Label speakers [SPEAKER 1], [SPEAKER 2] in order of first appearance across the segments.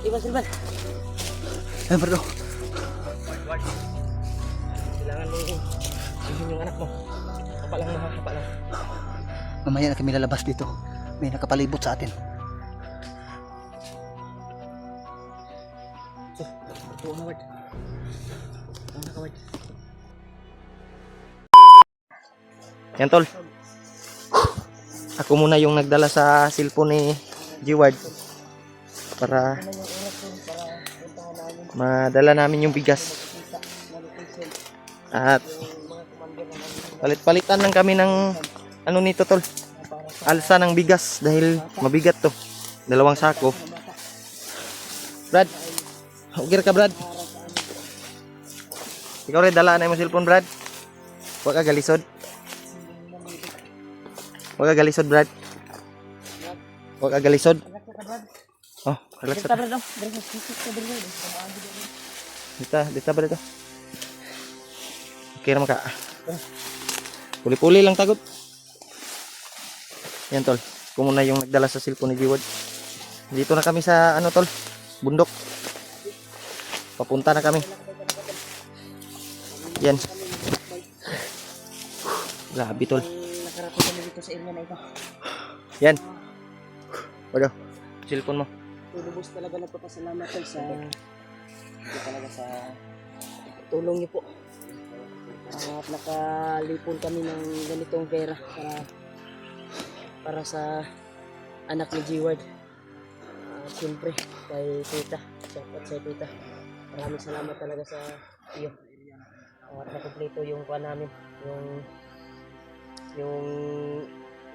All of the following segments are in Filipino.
[SPEAKER 1] ba Silvan?
[SPEAKER 2] Ayan bro.
[SPEAKER 1] Kailangan mo yung anak mo. Hapa lang mga hapa lang.
[SPEAKER 2] Mamaya na kami lalabas dito. May nakapalibot sa atin.
[SPEAKER 1] So, ito na word. Yan tol. Ako muna yung nagdala sa cellphone ni G-Ward para madala namin yung bigas. At palit-palitan lang kami ng ano nito tol. Alsa ng bigas dahil mabigat to. 2 sako. Brad. Ugir ka Brad. Ikaw rin dalaan na yung cellphone Brad. Huwag ka galisod. Huwag ka galisod Brad. Huwag ka galisod. Oh, relax ka. Dita ba dito? Okay naman ka. Puli-puli lang tagot. Yan tol. Kung muna yung nagdala sa cellphone ni G-Ward. Dito na kami sa ano tol, bundok. Papunta na kami. Yan. Grabe tol.
[SPEAKER 2] Nakarating kami dito sa area na ito.
[SPEAKER 1] Yan. Wala. Cellphone mo.
[SPEAKER 2] Lubos talaga nagpapasalamat tol sa tulong niyo po. At nakalipon kami ng ganitong pera para sa anak ni G-Ward. At siyempre kay tita, at sa tita. Maraming salamat talaga sa iyo. At nakumpleto yung kuha namin, yung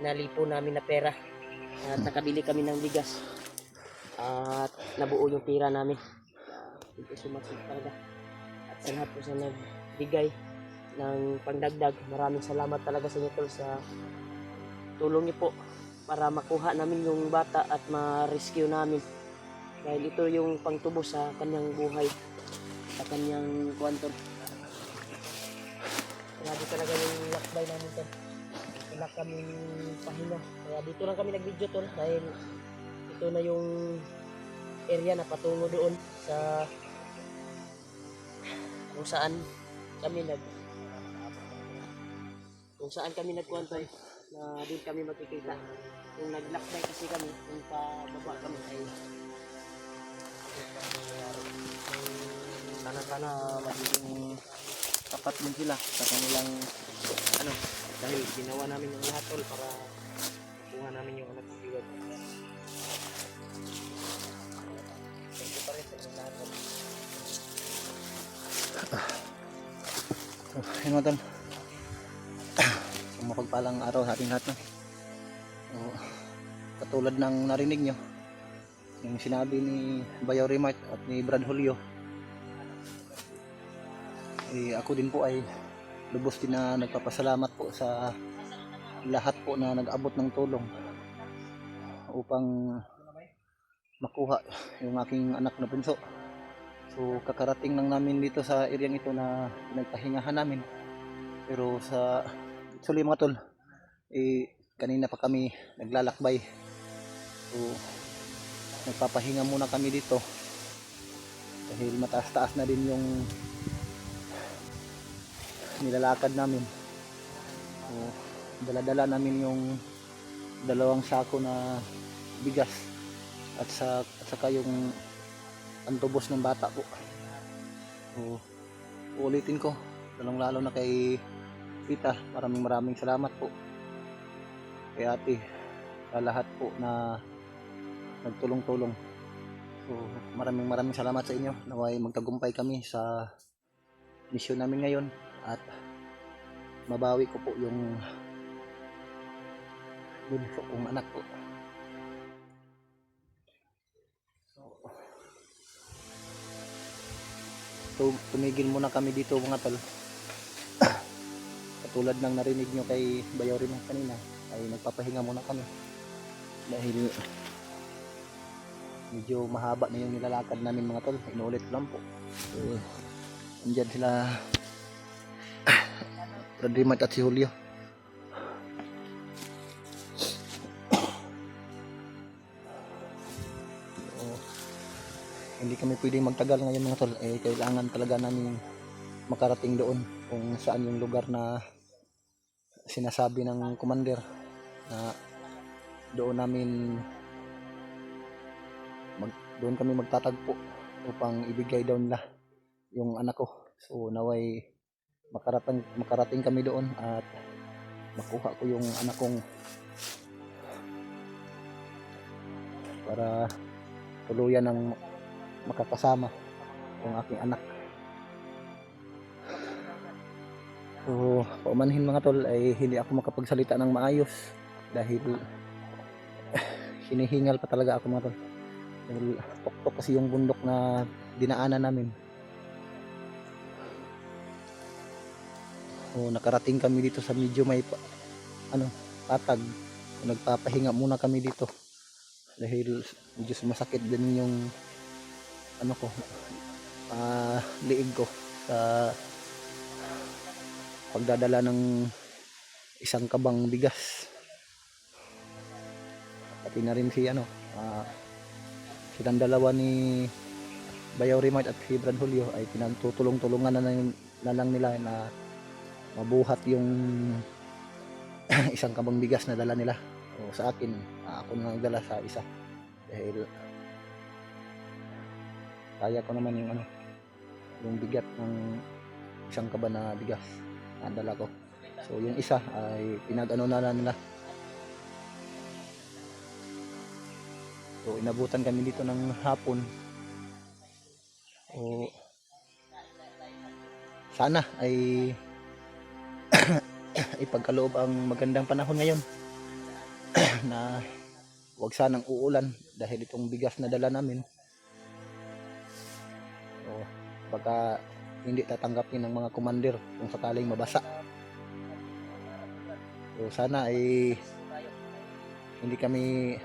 [SPEAKER 2] nalipo namin na pera. At nakabili kami ng bigas. At nabuo yung pera namin. Thank you so much talaga. At sa lahat po sa nagbigay ng pangdagdag, maraming salamat talaga sa inyo tol sa tulong niyo po para makuha namin yung bata at ma-rescue namin. Dahil ito yung pangtubo sa kanyang buhay, sa kanyang kwanto. Grabe talaga yung lakbay namin tol. Wala kaming pahinga. Kaya dito lang kami nag-video tol dahil ito na yung area na patungo doon sa kung saan kami nagkuwanto na doon kami magkikita. Kung naglakbay kasi kami, kung pababa kami ay sana magiging tapat din sila sa kanilang ano, dahil ginawa namin yung lahat tol para kuha namin yung anak ng G-Ward. Thank you pa rin sa inyong lahat tol. Ayun mga tol. Mapagpalang araw sa ating lahat no? Katulad ng narinig nyo yung sinabi ni Bayaw Remart at ni Brad Julio, ako din po ay lubos din na nagpapasalamat po sa lahat po na nag-abot ng tulong upang makuha yung aking anak na bunso. So kakarating lang namin dito sa area ito na pinagpahingahan namin, pero sa actually mga tol, kanina pa kami naglalakbay. So nagpapahinga muna kami dito dahil mataas-taas na din yung nilalakad namin. So dala-dala namin yung 2 sako na bigas at saka yung antubos ng bata po. So ulitin ko, lalong-lalo na kay tita, maraming salamat po kay ate sa lahat po na nagtulong-tulong. So maraming salamat sa inyo. Naway magtagumpay kami sa misyon namin ngayon at mabawi ko po yung bunso kong anak po. So tumigil muna kami dito mga tol. Katulad ng narinig nyo kay Bayaw rin kanina, ay nagpapahinga muna kami dahil medyo mahaba na yung nilalakad namin mga tol. Inuulit ko lang po. So andyan sila Brad Remart at si Julio. hindi kami pwedeng magtagal ngayon mga tol. Kailangan talaga namin makarating doon kung saan yung lugar na sinasabi ng commander na doon doon kami magtatagpo upang ibigay daw nila yung anak ko. So naway makarating kami doon at makuha ko yung anak kong para tuluyan ng makakasama yung aking anak. So paumanhin mga tol ay hindi ako makapagsalita ng maayos dahil hinihingal pa talaga ako mga tol. Dahil tuktok kasi yung bundok na dinaanan namin. So nakarating kami dito sa medyo may patag. Nagpapahinga muna kami dito dahil medyo sumasakit din yung liig ko sa pagdadala ng isang kabang bigas. Pati na rin silang dalawa ni Bayaw Rimart at si Brad Julio ay pinagtutulong-tulungan na lang nila na mabuhat yung isang kabang bigas na dala nila. O sa akin, ako na nagdala sa isa dahil kaya ko naman yung bigat ng isang kaba na bigas na dala ko. So yung isa ay na nila. So inabutan kami dito ng hapon. O sana ay ipagkaloob ang magandang panahon ngayon na wag sanang uulan dahil itong bigas na dala namin baka hindi tatanggapin ng mga commander kung sakaling mabasa. So sana ay hindi kami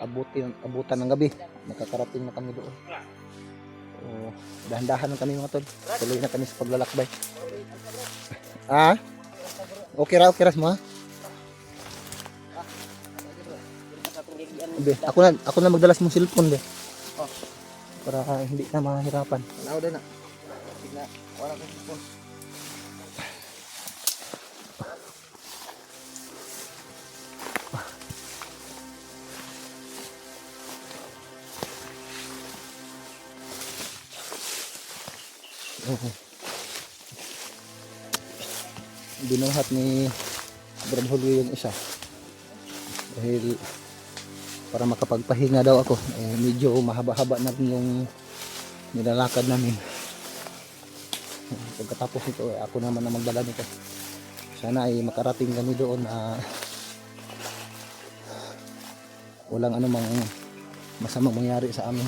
[SPEAKER 2] abutan ng gabi, nakakarating na kami doon. So dahan-dahan lang kami mga tol, tuloy na kami sa paglalakbay. Okay ra mo ha. Be, ako na magdalas mong cellphone be. Para hindi ka mahirapan.
[SPEAKER 1] Ano na? Tigna, wala kang cellphone.
[SPEAKER 2] Binuhat ni Brad Julio yung isa dahil para makapagpahinga daw ako. Medyo mahaba-haba na rin yung nilalakad namin. Pagkatapos ito ako naman na magdala nito. Sana ay makarating kami doon walang anumang masamang mangyari sa amin.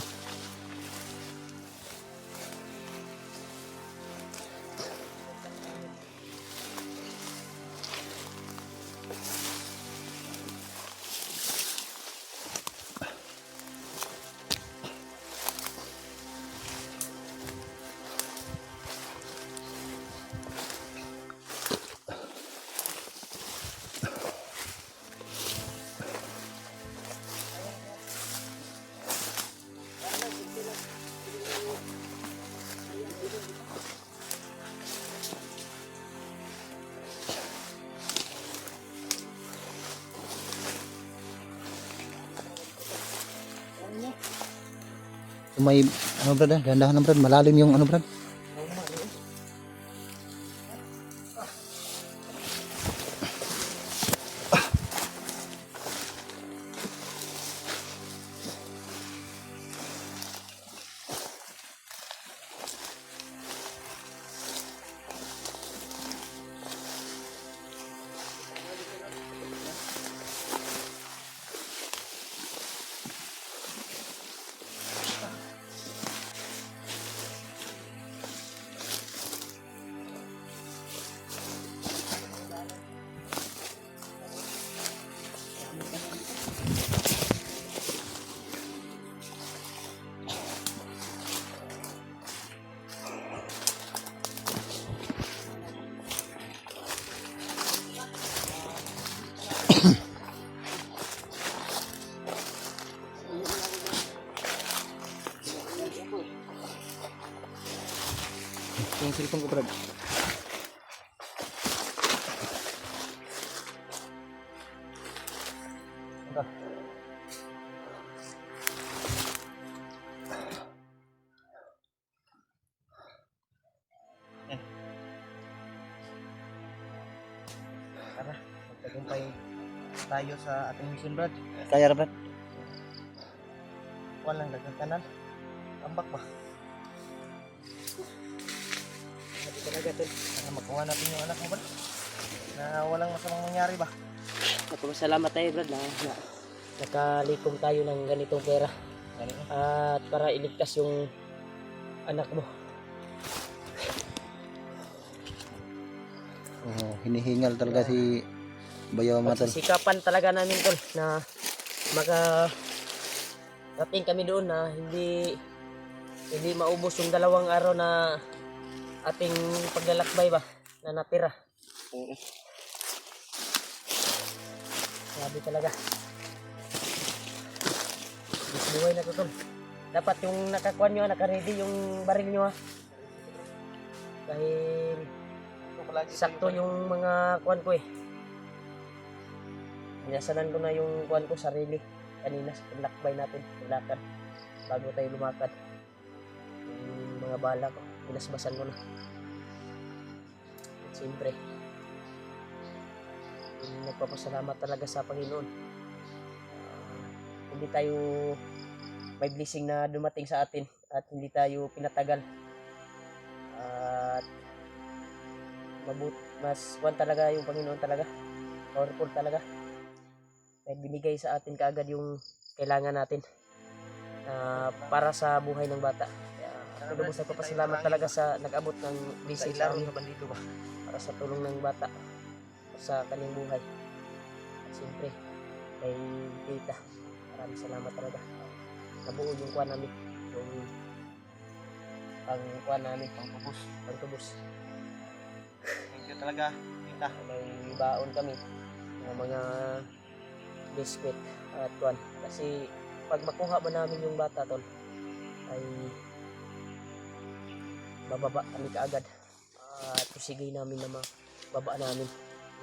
[SPEAKER 2] May brad, dahan-dahan na brad, malalim yung brad. cellphone ko, Brad. Ito.
[SPEAKER 1] Tara, magtagumpay tayo sa ating mission, Brad.
[SPEAKER 2] Kaya, Brad.
[SPEAKER 1] Walang dagang kanan. Ambak ba? Sabi talaga, tol. Para makuha natin yung anak mo, Brad. Na walang masamang mangyari ba?
[SPEAKER 3] Salamat tayo Brad na nakalikom tayo ng ganitong pera
[SPEAKER 1] Ganun.
[SPEAKER 3] at para iligtas yung anak mo.
[SPEAKER 2] Oh, hinihingal talaga si Bayaw mga tol.
[SPEAKER 3] Sikapan talaga namin tol na makarating kami doon na hindi maubos yung 2 araw na ating paglalakbay ba na natira. Sabi talaga. Buhay na to tol. Dapat yung nakakuha nyo, nakaready yung baril nyo ha. Dahil sakto yung mga kuwan ko eh. Binasalan ko na yung kuwan ko sarili kanina sa paglakbay natin, paglakad bago tayo lumakad. Yung mga bala ko, binasbasan ko na. At siyempre, nagpapasalamat talaga sa Panginoon. Hindi tayo may blessing na dumating sa atin at hindi tayo pinatagal. At mas kuwan talaga yung Panginoon talaga. Powerful talaga. May binigay sa atin kaagad yung kailangan natin para sa buhay ng bata. Kaya lubos nagpapasalamat talaga sa nag-abot ng blessing sa amin
[SPEAKER 1] Bandito ba?
[SPEAKER 3] para sa tulong ng bata sa kanyang buhay. At siyempre, kay tita, maraming salamat talaga. Nabuo yung kuha namin, yung pang-kuha namin, pang-tubos.
[SPEAKER 1] Thank you talaga, tita.
[SPEAKER 3] May baon kami ng mga biskwit at kuhan. Kasi pag makuha ba namin yung bata tol, ay bababa kami kaagad. At kusigay namin na mababa namin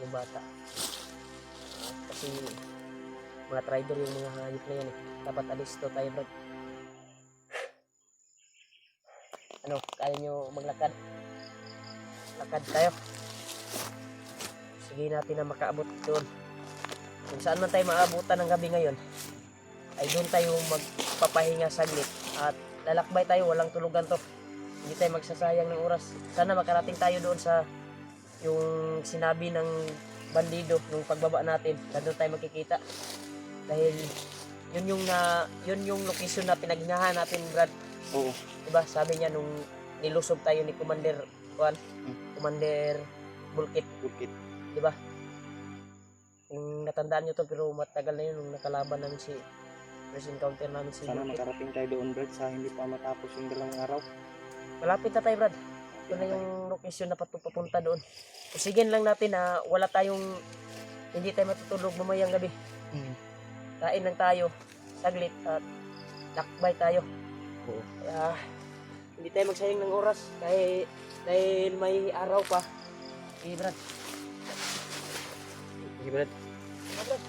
[SPEAKER 3] yung bata. Kasi mga trader yung mga hayop na yan eh. Dapat alis to tayo Brad. Ano, kaya nyo maglakad? Lakad tayo. Sige natin na makaabot doon. Kung saan man tayo maabutan ng gabi ngayon, ay doon tayo magpapahinga saglit. At lalakbay tayo, walang tulugan to. Hindi tayo magsasayang ng oras. Sana makarating tayo doon sa yung sinabi ng bandido nung pagbaba natin, na doon tayo makikita. Dahil yun yung location na pinaghingahan natin, Brad.
[SPEAKER 1] Oo.
[SPEAKER 3] Diba? Sabi niya nung nilusob tayo ni Commander Commander Bulkit, diba? Kung natandaan nyo to, pero matagal na yun nung nakalaban namin first encounter namin si
[SPEAKER 1] Sana
[SPEAKER 3] Bulkit.
[SPEAKER 1] makarating tayo doon, Brad, sa hindi pa matapos yung 2 araw.
[SPEAKER 3] Malapit na tayo, Brad. Yun na yung location na papunta doon. Kusigin lang natin na wala tayong, hindi tayo matutulog mamayang gabi. Kain lang tayo, saglit, at lakbay tayo.
[SPEAKER 1] Oo.
[SPEAKER 3] Kaya, hindi tayo magsayang ng oras dahil may araw pa. Sige, Brad.
[SPEAKER 1] Sige, Brad.
[SPEAKER 3] Brad,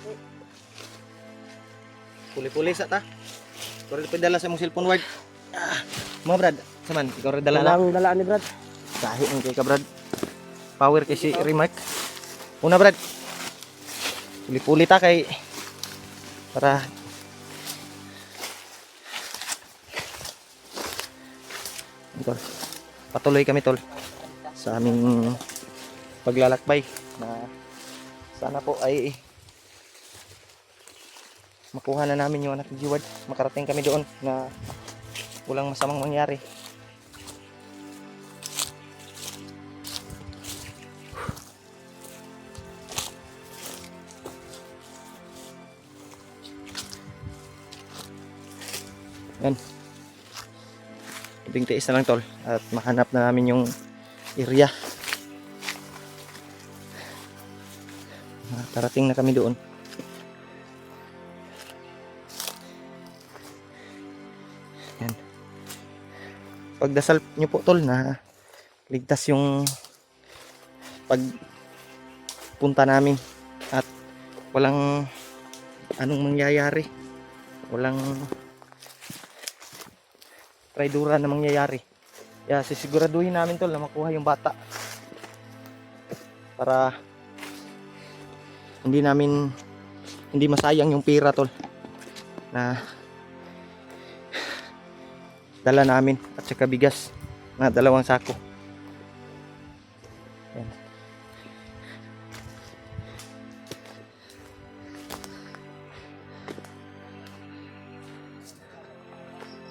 [SPEAKER 1] Puli-puli sa ta. Ikaw rin dala sa mong cellphone word. Mga Brad, saman, ikaw rin dala na.
[SPEAKER 3] dalaan ni Brad.
[SPEAKER 1] Kahit ang kay ka, Brad. Power kay si Remark. Una, Brad. Puli-puli ta kay para tol. Patuloy kami tol sa aming paglalakbay na sana po ay makuha na namin yung anak ni Jiwad. Makarating kami doon na walang masamang mangyari. Yan. Ibing tiis na lang tol at mahanap na namin yung area. Makarating na kami doon. Yan. Pagdasal nyo po tol na ligtas yung pagpunta namin at walang anong mangyayari, walang traidura na mangyayari. Kaya sisiguraduhin namin tol na makuha yung bata para hindi masayang yung pira tol na dala namin at saka bigas na 2 sako. Yan.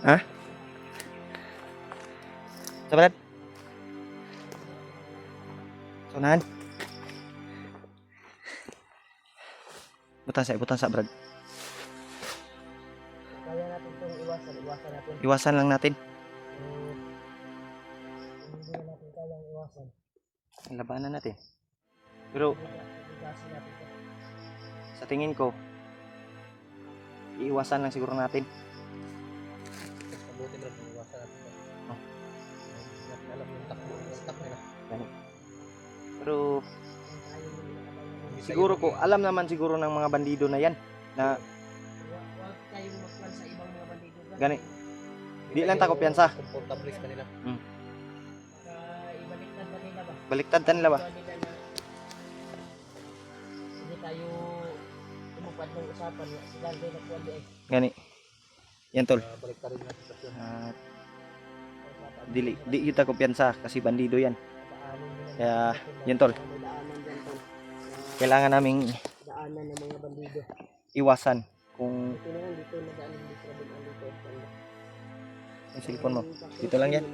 [SPEAKER 1] Ha? Sa Brad? Sunahan? Butan sa Brad.
[SPEAKER 3] Kaya natin itong iwasan natin.
[SPEAKER 1] Iwasan lang natin.
[SPEAKER 3] Hindi na natin kayang iwasan.
[SPEAKER 1] Labanan natin. Pero
[SPEAKER 3] Bigasin natin ito.
[SPEAKER 1] sa tingin ko, iiwasan lang siguro natin.
[SPEAKER 2] Mabuti Brad, iwasan natin ito.
[SPEAKER 1] Oh.
[SPEAKER 2] Hindi natin alam yung takbo nila.
[SPEAKER 1] Pero
[SPEAKER 3] Tayo yung nakabayan.
[SPEAKER 1] siguro ko, alam naman siguro ng mga bandido na yan na
[SPEAKER 3] Huwag tayong magkuhan sa ibang mga bandido.
[SPEAKER 1] Gani. Di lang ta kumpiyansa.
[SPEAKER 2] Comfortable sa kanila.
[SPEAKER 3] Ibaliktad ba nila ba?
[SPEAKER 1] Baliktad ta nila ba?
[SPEAKER 3] Nila na hindi tayo tumupad ng usapan nga sila rin nagkuhan di ay.
[SPEAKER 1] Gani. Yan tol.
[SPEAKER 2] Balik ka rin yung sitwasyon.
[SPEAKER 1] At di kita kumpiyansa kasi bandido yan. Kaya, yun, tol.
[SPEAKER 3] Daanan dyan tol.
[SPEAKER 1] Kailangan naming
[SPEAKER 3] Daanan ng mga bandido.
[SPEAKER 1] iwasan kung
[SPEAKER 3] Ito na lang dito na daanan dito na dito.
[SPEAKER 1] yung cellphone mo. Dito lang yan.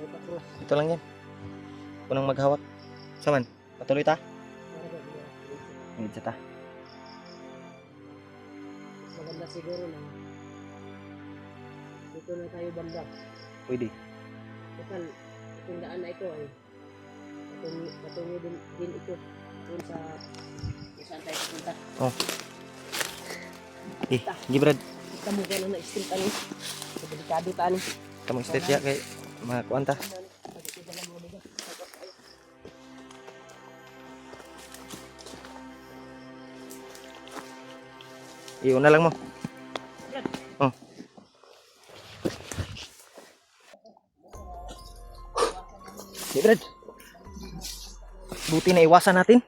[SPEAKER 1] Ito lang yan. Kunang maghawak. Saman, patuloy ta. Ngit ta.
[SPEAKER 3] Maganda siguro na dito na tayo banda.
[SPEAKER 1] Pwede.
[SPEAKER 3] Total, itong daan na ito ay patungo din ito doon sa kung saan tayo pupunta.
[SPEAKER 1] Gibrad,
[SPEAKER 3] Kita mo kailan na street ano. Delikado ta ano.
[SPEAKER 1] kamong stage ya kay mga kuanta. Iuna lang mo. Oh. Gibrad. Buti na iwasan natin.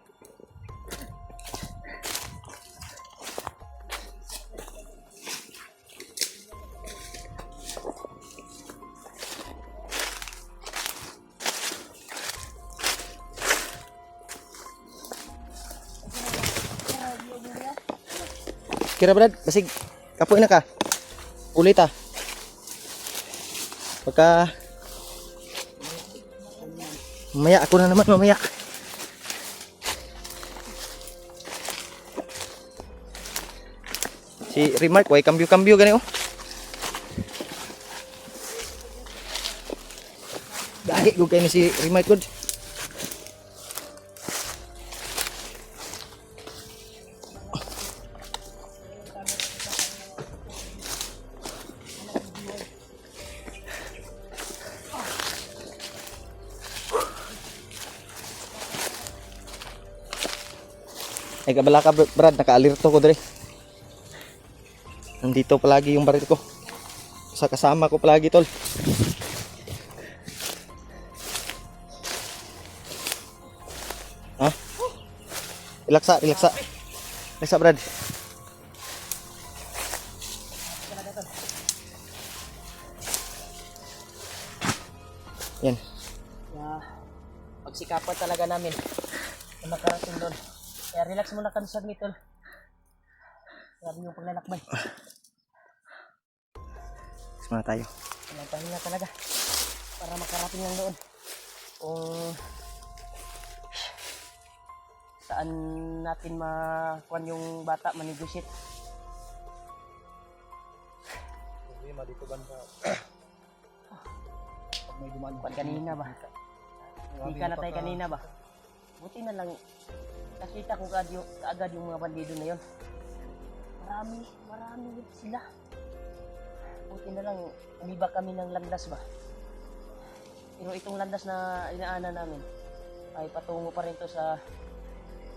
[SPEAKER 1] Kira Brad, basig kapoy na ka. Ulit ah. Pagka mamaya ako na naman mamaya. Si Remark, way kambyo-kambyo gani oh. Dagi ko kay ni si Remark good. Ay kabala ka Brad, naka-alerto ko dre. Nandito palagi yung baril ko. Sa kasama ko palagi tol. Ha? Ilaksa. Ilaksa Brad. Yan.
[SPEAKER 3] Kaya pagsikapan talaga namin na makarating doon. Kaya relax muna kami saglit tol. Grabe yung paglalakbay.
[SPEAKER 1] Semana tayo.
[SPEAKER 3] Walang pahinga talaga para makarating lang doon. Kung saan natin makuha yung bata, manegosite.
[SPEAKER 2] Problema dito banda. Pag may dumaan
[SPEAKER 3] Kanina ba? Hindi ka na tayo kanina ba? Buti na lang nakita ko agad yung mga bandido na yon. Marami sila. Buti na lang umiba kami ng landas ba? Pero itong landas na inaanan namin ay patungo pa rin to sa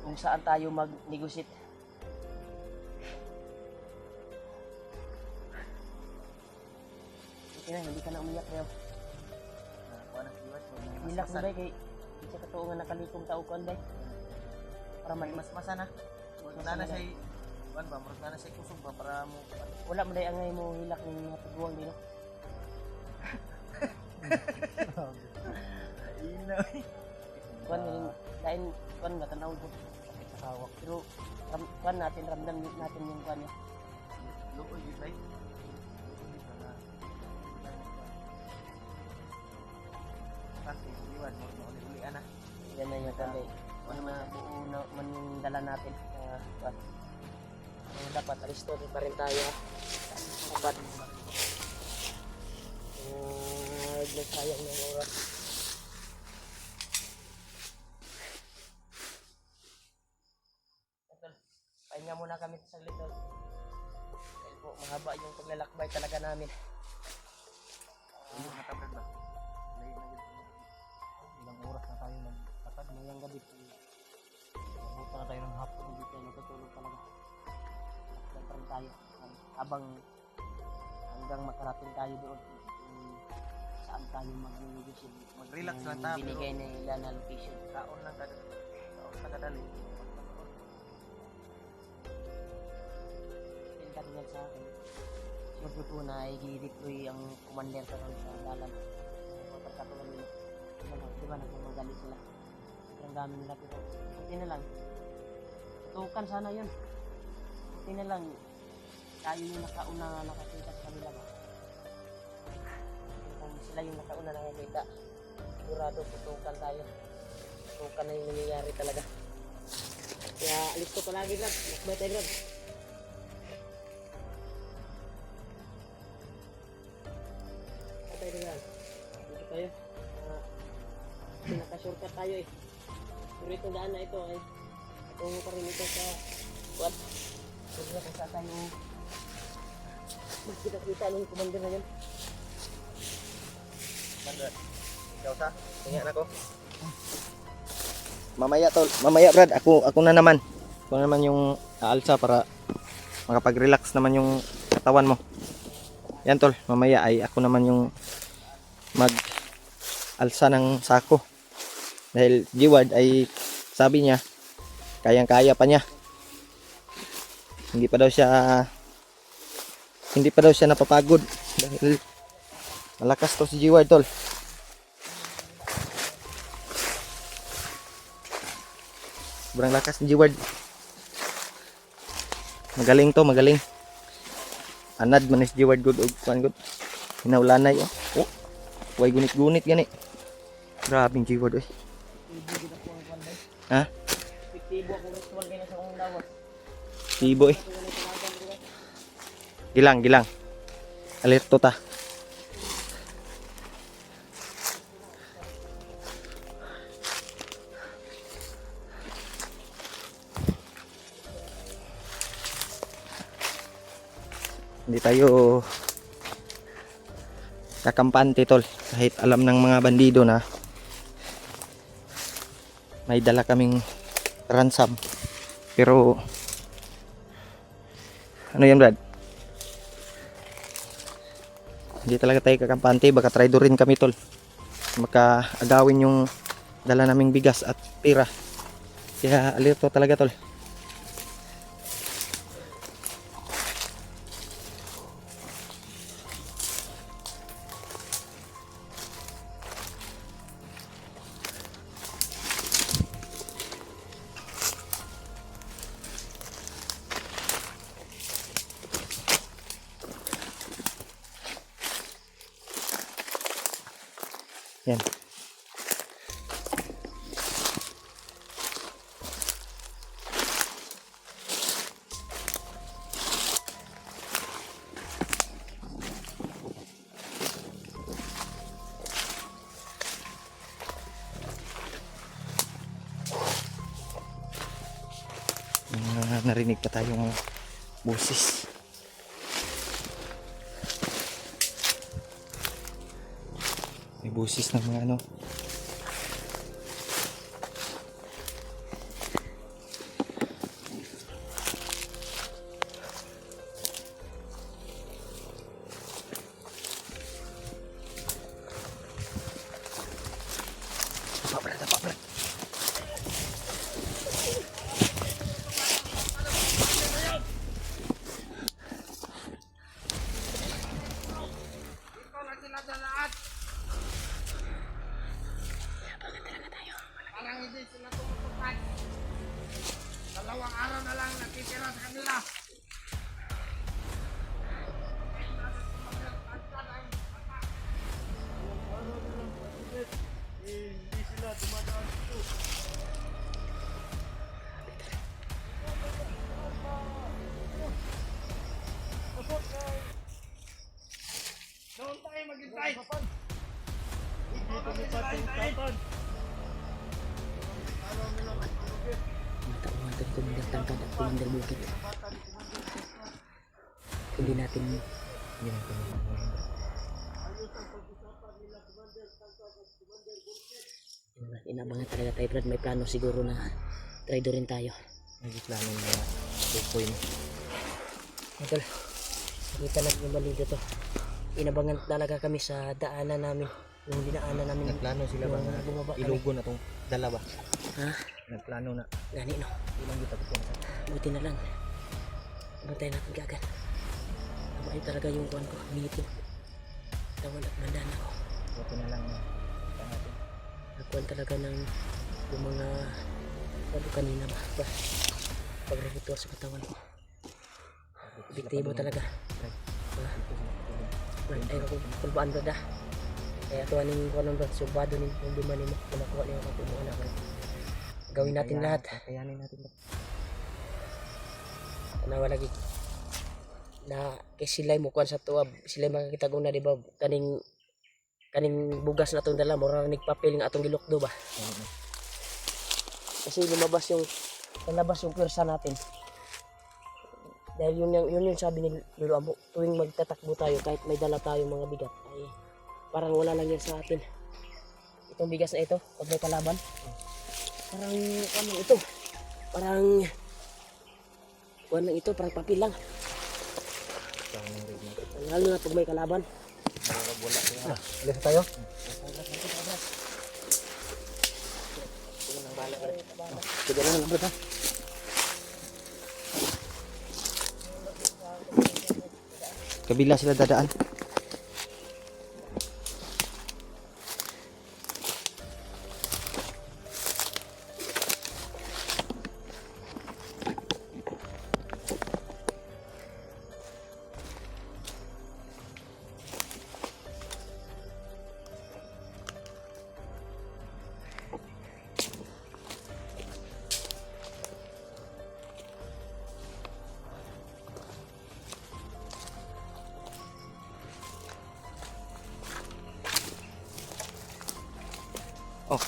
[SPEAKER 3] kung saan tayo mag-negotiate. Okay na, hindi ka na umiyak Leo. Hilak mo day kay hindi siya katoo nga nakalikom tao ko day. Para
[SPEAKER 1] Mas masana. Wala na siya, kuan ba, murag na siya kusog ba para mo.
[SPEAKER 3] wala mo day angay mo hilak ng mga tiguang dito.
[SPEAKER 1] Inaw.
[SPEAKER 3] Kuan lain kuan nga tanaw ko sa hawak. Pero kuan natin ramdam natin yung kuan niya.
[SPEAKER 1] Luoy yun day. Kasi iwan mo uli-ulian na.
[SPEAKER 3] Yan na yung kuan day. Ano na buo na man yung dala natin. Kuan. Dapat Aristotle pa rin tayo. Dapat nagsayang ng oras. Pahinga muna kami sa little. Dahil po mahaba yung paglalakbay talaga namin.
[SPEAKER 1] Matabad ba?
[SPEAKER 2] Ilang oras na tayo nagtakad ngayong gabi. Mabuta na tayo ng hapon, hindi tayo natutulog talaga.
[SPEAKER 3] Yan pa rin tayo. Habang hanggang makarating tayo doon. Saan tayo mag-negotiate.
[SPEAKER 1] Mag-relax lang tayo.
[SPEAKER 3] Binigay na nila na location.
[SPEAKER 1] Kaon lang kadali.
[SPEAKER 3] Pinta rin yan sa akin. Siyempre po na i-deploy ang commander ko sa dalan. Pagkatuloy nila. Diba nagmamagali sila. Ang dami nila pero buti na lang. Tutukan sana yun. Buti na lang. Tayo yung nakauna nakakita sa kanila ba. Kung sila yung nakauna nakakita, sigurado tutukan tayo. Tutukan na yung nangyayari talaga. Kaya alis ko palagi Brad. Lakbay tayo Brad. Atay na yan. Dito tayo. Naka-shortcut tayo eh. Pero itong daan na ito ay patungo pa rin ito sa what? Pero kung saan tayo kita-kita ng commander na yan.
[SPEAKER 1] Commander. Ikaw sa? Tingnan ako. Mamaya Brad, ako na naman. Ako na naman yung aalsa para makapag-relax naman yung katawan mo. Yan tol, mamaya ay ako naman yung mag-alsa ng sako. Dahil G-Ward ay sabi niya, kayang-kaya pa niya. Hindi pa daw siya napapagod dahil malakas to si G-Ward tol. Sobrang lakas ni G-Ward. Magaling to, magaling. Anad man is G-Ward good og kuan good. Hinaulanay oh. Oh. Way gunit-gunit gani. Grabe yung G-Ward oy. Ha?
[SPEAKER 3] Fiktibo ako ritual kayo sa kong lawas.
[SPEAKER 1] Tibo eh. Gilang. Alerto ta. Hindi tayo kakampante tol kahit alam ng mga bandido na may dala kaming ransom, pero ano yan Brad, hindi talaga tayo kakampante. Baka traitor rin kami tol, makaagawin yung dala naming bigas at pira, kaya alerto talaga tol. Yan. Narinig pa tayong boses. May busis ng mga ano. Tapa, Brad.
[SPEAKER 3] Natin Commander Tangkad at Commander Bukit. Hindi natin inabangan talaga tayo, Brad. May plano siguro na try do rin tayo.
[SPEAKER 1] May plano na tukoy mo.
[SPEAKER 3] Idol, nakita natin yung mali dito. Inabangan talaga kami sa daanan namin. Yung dinaanan namin.
[SPEAKER 1] Nagplano sila ba na
[SPEAKER 3] bumaba kami.
[SPEAKER 1] ilugo na tong dalawa?
[SPEAKER 3] Ha?
[SPEAKER 1] Nagplano na.
[SPEAKER 3] Gani no?
[SPEAKER 1] Ilang kita ko na.
[SPEAKER 3] Buti na lang. Bantayan natin kagad. Tamain talaga yung kuhan ko. Meeting. Tawan at mandaan ako.
[SPEAKER 1] Buti na lang na. Natin.
[SPEAKER 3] Nagkuhan talaga ng yung mga ano kanina ba? Pag-ritual sa katawan ko. Biktibo talaga. Ay ako kulbaan ba da? Kaya ito aning kuhan ng subado ni problema ni mo. Kunakuha niyo ako mo anak. Gawin natin lahat.
[SPEAKER 1] Kayanin natin.
[SPEAKER 3] Nawa lagi na kay sila'y mo kuan sa tuwab, sila'y makakita ko na di ba kaning bugas na atong dala, mura nagpapil nga atong gilukdo ba. Kasi lumabas yung pwersa natin. Dahil yun yung sabi ni Lolo Ambo, tuwing magtatakbo tayo kahit may dala tayong mga bigat ay parang wala lang yan sa atin. Itong bigas na ito pag may kalaban, parang ano ito, parang ito, parang papel lang. Lalo na pag may kalaban.
[SPEAKER 2] Alis tayo. Sige lang lang ha.
[SPEAKER 1] Kabila sila dadaan. Oh.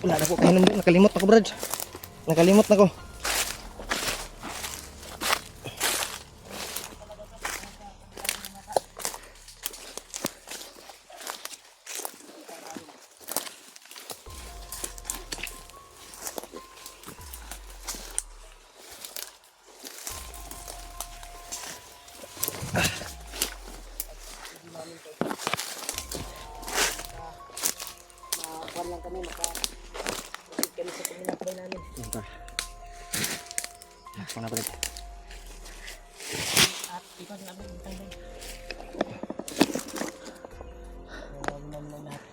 [SPEAKER 1] Wala na po kayo nandun. Nakalimot ako, Brad. Nakalimot na ko.
[SPEAKER 3] Kuan lang kami kami sa pinakabay namin.
[SPEAKER 1] Ito. Ako na, Brad.
[SPEAKER 3] At ito din namin yung tayo. Namin lahat.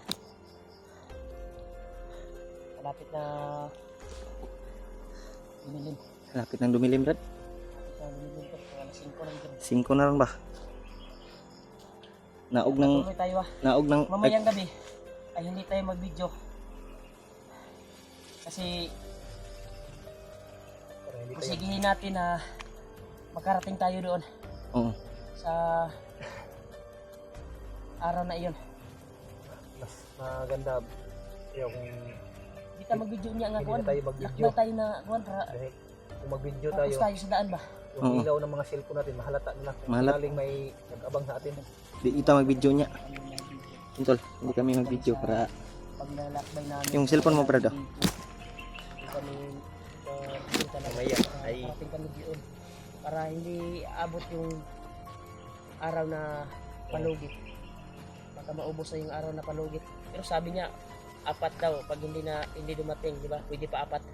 [SPEAKER 3] Malapit na dumilim.
[SPEAKER 1] Lapit ng dumilim, Brad.
[SPEAKER 3] Dumilim ko. Alas 5 na rin.
[SPEAKER 1] 5 na rin ba? Naog ng...
[SPEAKER 3] Tuloy tayo ah.
[SPEAKER 1] Naog ng...
[SPEAKER 3] Mamayang gabi ay hindi tayo mag-video. Kasi pusigihin natin na makarating tayo doon
[SPEAKER 1] Oo.
[SPEAKER 3] sa araw na iyon.
[SPEAKER 2] Mas maganda yung
[SPEAKER 3] Di tayo mag-video niya nga
[SPEAKER 2] Hindi
[SPEAKER 3] kuan.
[SPEAKER 2] na tayo mag-video.
[SPEAKER 3] Lakbay tayo na kuan para
[SPEAKER 2] Dahil kung mag-video
[SPEAKER 3] tapos
[SPEAKER 2] tayo,
[SPEAKER 3] tayo sa daan ba?
[SPEAKER 2] yung
[SPEAKER 1] Oo.
[SPEAKER 2] ilaw ng mga cellphone natin, mahalata nila.
[SPEAKER 1] Mahalat.
[SPEAKER 2] Sakaling may nag-abang sa atin.
[SPEAKER 1] Di kita mag-video niya. Tol, hindi kami mag-video para
[SPEAKER 3] Pag nalakbay namin.
[SPEAKER 1] Yung cellphone mo, brad,
[SPEAKER 3] Hindi kami
[SPEAKER 1] Mamaya, ay-
[SPEAKER 3] parating kami doon. Para hindi abot yung araw na palugit. Baka maubos na yung araw na palugit. Pero sabi niya, 4 daw. Pag hindi dumating, di ba? Pwede pa 4.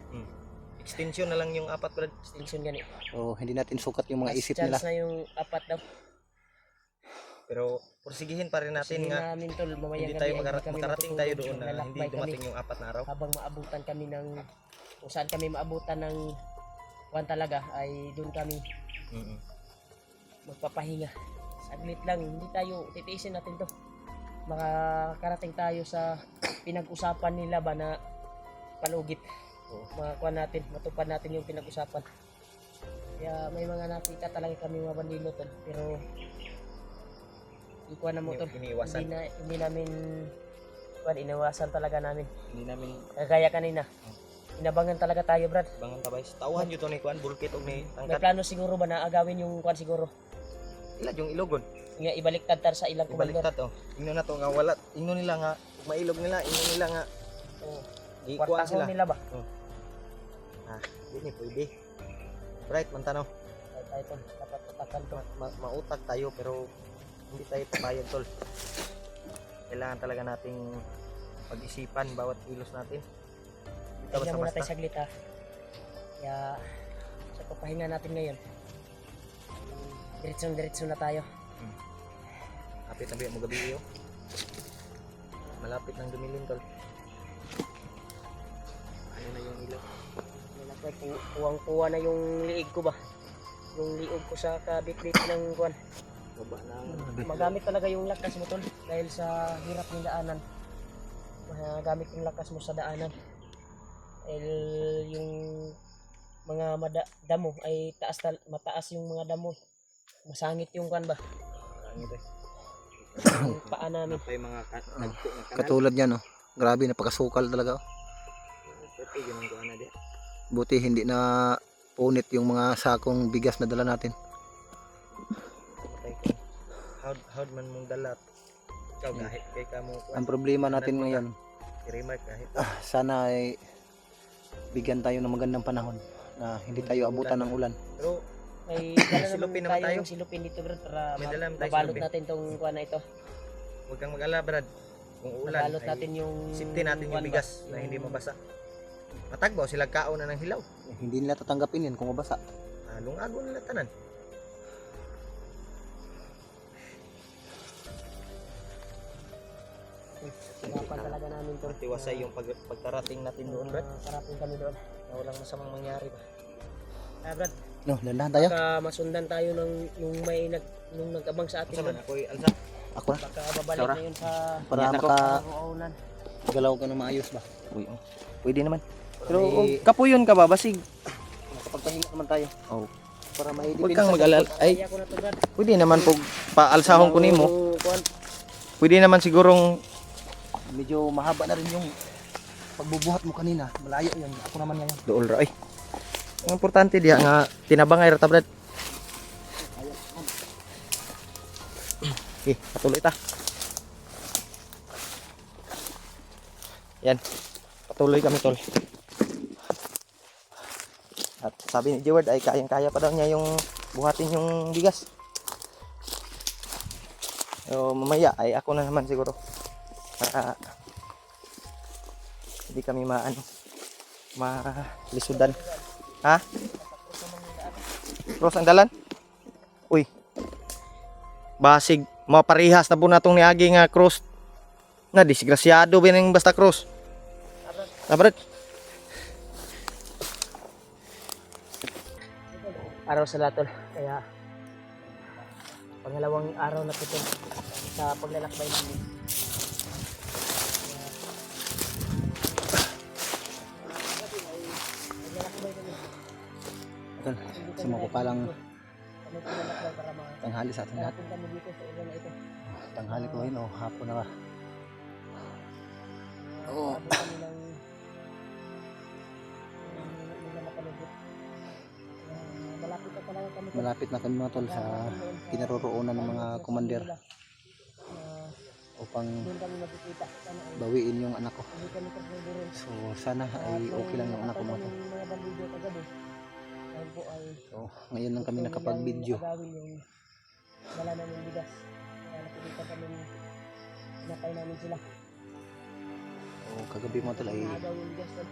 [SPEAKER 1] extension na lang yung 4 brad.
[SPEAKER 3] Extension gani.
[SPEAKER 2] So, hindi natin sukat yung mga
[SPEAKER 3] Mas
[SPEAKER 2] isip
[SPEAKER 3] chance
[SPEAKER 2] nila.
[SPEAKER 3] na yung 4 daw.
[SPEAKER 1] Pero pursigihin pa rin natin
[SPEAKER 3] Sige
[SPEAKER 1] nga
[SPEAKER 3] namin tol, mamayang
[SPEAKER 1] hindi
[SPEAKER 3] gabi
[SPEAKER 1] tayo
[SPEAKER 3] ay kami
[SPEAKER 1] makarating
[SPEAKER 3] matutulog.
[SPEAKER 1] tayo doon na
[SPEAKER 3] Lalakbay
[SPEAKER 1] hindi
[SPEAKER 3] kami
[SPEAKER 1] dumating yung 4 na araw.
[SPEAKER 3] habang maabutan kami ng kung saan kami maabutan ng kuwan talaga ay doon kami
[SPEAKER 1] Mm-mm.
[SPEAKER 3] magpapahinga. Saglit lang, hindi tayo titiisin natin to. Makakarating tayo sa pinag-usapan nila ba na palugit. Makakuha natin, matupad natin yung pinag-usapan. Kaya may mga nakita talaga kami mga bandilo tol, pero ikuha na mo tol.
[SPEAKER 1] Iniiwasan.
[SPEAKER 3] Hindi namin inawasan talaga namin.
[SPEAKER 1] Hindi namin
[SPEAKER 3] Kagaya kanina. Inabangan talaga tayo, Brad.
[SPEAKER 1] bangan tabay. Tauhan yun to ni Kuan, bulkit o ni
[SPEAKER 3] May
[SPEAKER 1] tangkat.
[SPEAKER 3] plano siguro ba na agawin yung kuan siguro.
[SPEAKER 1] Ilad yung ilogon.
[SPEAKER 3] Nga ibaliktad tar sa ilang commander.
[SPEAKER 1] Ibaliktad to. Ingno na to nga wala. Ingno nila nga ug mailog nila, ingno nila nga
[SPEAKER 3] Oh,
[SPEAKER 1] gikuan
[SPEAKER 3] kwartahon
[SPEAKER 1] sila.
[SPEAKER 3] nila ba?
[SPEAKER 1] Dili pwede. Right man tanaw.
[SPEAKER 3] Ay, tayo tol, dapat patakan to.
[SPEAKER 1] Mautak tayo pero hindi tayo papayag tol. Kailangan talaga nating pag-isipan bawat kilos natin. Hindi ka
[SPEAKER 3] Tingnan muna tayo
[SPEAKER 1] basta-basta.
[SPEAKER 3] saglit ha. Kaya sa papahinga natin ngayon. Diretso na tayo.
[SPEAKER 1] Kapit na mo gabi iyo. Malapit nang dumilin tol. Ano na yung ilaw?
[SPEAKER 3] Nilakbay, kuwang-kuwa na yung liig ko ba? Yung liog ko sa kabit-bit ng kuwan.
[SPEAKER 1] Baba na.
[SPEAKER 3] Magamit talaga yung lakas mo tol dahil sa hirap ng daanan. Magamit yung lakas mo sa daanan. Dahil yung mga damo ay mataas yung mga damo. Masangit yung kan ba?
[SPEAKER 1] Ang ito.
[SPEAKER 3] Yung paa namin.
[SPEAKER 1] Napay mga nagpo na kanal.
[SPEAKER 2] Katulad yan, oh. Grabe, napakasukal talaga. Oh.
[SPEAKER 1] Pwede yun ang kuha na di.
[SPEAKER 2] Buti hindi na punit yung mga sakong bigas na dala natin.
[SPEAKER 1] Patay ko. How'd man mong dalat. Ikaw kahit kay ka mo
[SPEAKER 2] Ang problema natin ngayon,
[SPEAKER 1] i-remark kahit.
[SPEAKER 2] sana ay bigyan tayo ng magandang panahon na hindi tayo abutan ng ulan.
[SPEAKER 1] Pero
[SPEAKER 3] May dala
[SPEAKER 1] Silupin
[SPEAKER 3] naman
[SPEAKER 1] naman tayo.
[SPEAKER 3] tayo silupin dito bro para
[SPEAKER 1] May dala naman tayo
[SPEAKER 3] mabalot
[SPEAKER 1] silupin.
[SPEAKER 3] natin tong kuha na ito.
[SPEAKER 1] huwag kang mag-alala Brad. Kung ulan
[SPEAKER 3] Mabalot
[SPEAKER 1] ay
[SPEAKER 3] natin yung
[SPEAKER 1] safety natin yung
[SPEAKER 3] kuwan ba?
[SPEAKER 1] bigas na hindi
[SPEAKER 3] Yung-
[SPEAKER 1] mabasa. Matagbaw sila kaon na ng hilaw.
[SPEAKER 2] Hindi nila tatanggapin yan kung mabasa.
[SPEAKER 1] Lungag nila tanan.
[SPEAKER 3] Hirapan talaga namin to.
[SPEAKER 1] Matiwasay yung pagkarating natin doon Brad.
[SPEAKER 3] Parating kami doon.
[SPEAKER 1] Na walang masamang mangyari ba.
[SPEAKER 3] Brad,
[SPEAKER 2] No, dandahan tayo.
[SPEAKER 3] baka masundan tayo ng yung may nung nag-abang sa atin.
[SPEAKER 1] Asa man
[SPEAKER 3] doon.
[SPEAKER 1] ako'y alsa.
[SPEAKER 2] Ako na.
[SPEAKER 3] Baka babalik
[SPEAKER 1] Saura.
[SPEAKER 3] na yun sa
[SPEAKER 2] Para
[SPEAKER 1] Yan ako.
[SPEAKER 2] makagalaw ka na maayos ba?
[SPEAKER 1] Uy, pwede naman. Pero
[SPEAKER 2] May-
[SPEAKER 1] kapuyon ka ba basig?
[SPEAKER 2] Makapagpahinga naman tayo.
[SPEAKER 1] Oh.
[SPEAKER 2] Para may
[SPEAKER 1] Huwag kang mag-alala. Ay,
[SPEAKER 3] Kaya ko na to Brad.
[SPEAKER 1] pwede naman pag paalsahon ko nimo.
[SPEAKER 3] Yung kuwan,
[SPEAKER 1] Pwede naman sigurong
[SPEAKER 2] Medyo mahaba na rin yung pagbubuhat mo kanina. Malayo yan. Ako naman ngayon.
[SPEAKER 1] dool ra ay. Ang importante diha nga tinabangay ra ta Brad. Okay, patuloy ta. Yan. Patuloy kami tol. At sabi ni Jeward ay kayang-kaya pa daw niya yung buhatin yung bigas. So, mamaya ay ako na naman siguro. Para hindi kami malisudan. Ha? Cross ang dalan? Uy. Basig maparihas na po natong niagi nga cross. Na disgrasyado ba ning basta cross? Abrat.
[SPEAKER 3] araw sa latol. Kaya pangalawang araw na ito sa paglalakbay namin.
[SPEAKER 2] Ito, sa makupalang
[SPEAKER 3] Kami pinalakbay para
[SPEAKER 2] tanghali sa atin lahat.
[SPEAKER 3] makarating kami dito sa ulan na ito.
[SPEAKER 2] Tanghali ko yun, oh, hapon na ba? Oo.
[SPEAKER 3] Abot kami ng
[SPEAKER 2] malapit na kami mga tol sa kinaroroonan ng mga commander upang
[SPEAKER 3] Doon kami magkikita. Sana ay
[SPEAKER 2] bawiin yung anak ko.
[SPEAKER 3] hindi kami kasundurin.
[SPEAKER 2] So sana ay okay lang yung anak ko mga tol.
[SPEAKER 3] Yung mga bandido kagabi. Dahil po ay
[SPEAKER 2] So ngayon lang kami nakapag-video.
[SPEAKER 3] agawin yung dala namin bigas. Kaya nakikita kami napay namin sila.
[SPEAKER 2] So kagabi mga tol ay
[SPEAKER 3] Naagaw yung bigas doon.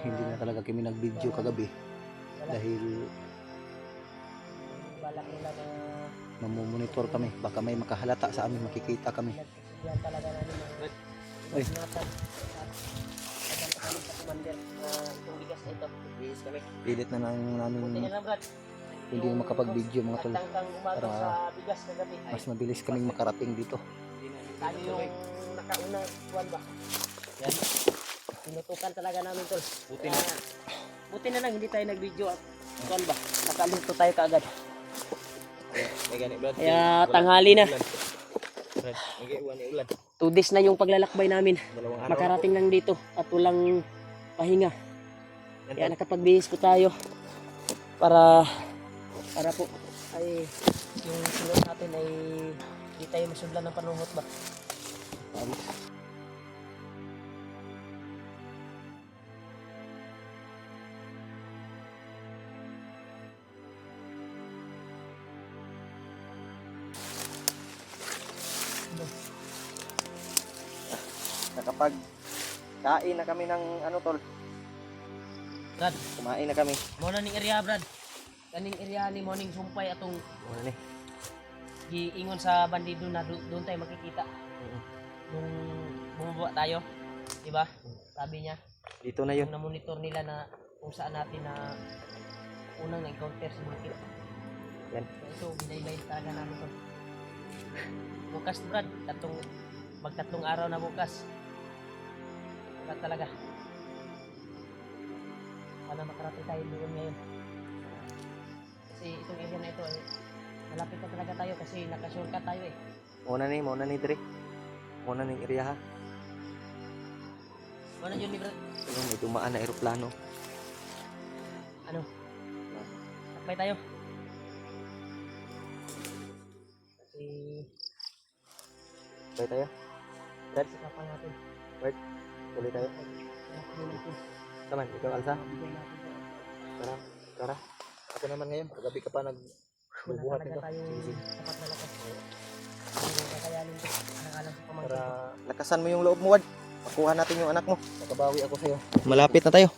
[SPEAKER 2] hindi na talaga kami nag-video kagabi dahil
[SPEAKER 3] Balak nila na
[SPEAKER 2] mamomonitor kami. Baka may makahalata sa amin, makikita kami.
[SPEAKER 3] yan talaga namin ng
[SPEAKER 2] Ay.
[SPEAKER 3] ingatan at pagkanta kami sa commander na itong bigas na ito. Bihis kami.
[SPEAKER 2] Pilit na lang
[SPEAKER 3] Buti
[SPEAKER 2] namin
[SPEAKER 3] na lang Brad.
[SPEAKER 2] hindi na makapag-video mga tol.
[SPEAKER 3] Tangkang umaga
[SPEAKER 2] Para
[SPEAKER 3] sa bigas kagabi.
[SPEAKER 2] Mas mabilis kaming makarating dito.
[SPEAKER 3] Tayo yung nakauna kuwan ba? Yan. Tinutukan talaga namin tol. Buti na lang hindi tayo nag-video at kuwan ba? Nakaluto tayo kaagad. Kaya tanghali na. 2 days na yung paglalakbay namin. Makarating lang dito at walang pahinga. Kaya nakapagbihis po tayo para po ay yung sunod natin ay hindi tayo masudlan ng panuhot ba.
[SPEAKER 1] Nakapag kain na kami ng ano tol.
[SPEAKER 3] Brad,
[SPEAKER 1] Kumain na kami.
[SPEAKER 3] mo na ning area Brad. Kaning area ni morning sumpay atong
[SPEAKER 1] Ano ni?
[SPEAKER 3] giingon sa bandido na doon tayo makikita. Nung bumaba tayo, di ba? Sabi niya,
[SPEAKER 1] Dito na yun.
[SPEAKER 3] yung na-monitor nila na kung saan natin na unang na-encounter si Makit.
[SPEAKER 1] Yan.
[SPEAKER 3] So, ito, binaylay talaga namin to. Bukas Brad, magtatlong araw na bukas. Bukas talaga. Sana makarating tayo doon ngayon. Kasi itong area na ito, malapit na talaga tayo kasi naka-shortcut tayo eh.
[SPEAKER 1] Muna ni Dre. Muna ni area ha.
[SPEAKER 3] Ano yun ni Brad?
[SPEAKER 1] Ayun, may dumaan na eroplano.
[SPEAKER 3] Ano? Takbay tayo. Kasi
[SPEAKER 1] Bye tayo. Brad,
[SPEAKER 3] sikapan natin.
[SPEAKER 1] tuloy tayo.
[SPEAKER 3] Sikapan natin.
[SPEAKER 1] Saman, ikaw Alsa.
[SPEAKER 3] Bigay natin to.
[SPEAKER 1] Tara, tara. Ako naman ngayon, kagabi ka pa
[SPEAKER 3] Wala
[SPEAKER 1] nagbubuhat
[SPEAKER 3] talaga
[SPEAKER 1] nito.
[SPEAKER 3] tayong
[SPEAKER 1] Sige, sige.
[SPEAKER 3] sapat na lakas. Hindi mo kakayanin to. Nangalan sa pamangkin.
[SPEAKER 1] Para lakasan mo yung loob mo, Wad. Makuha natin yung anak mo.
[SPEAKER 2] Nakabawi ako sa'yo.
[SPEAKER 1] Malapit na tayo.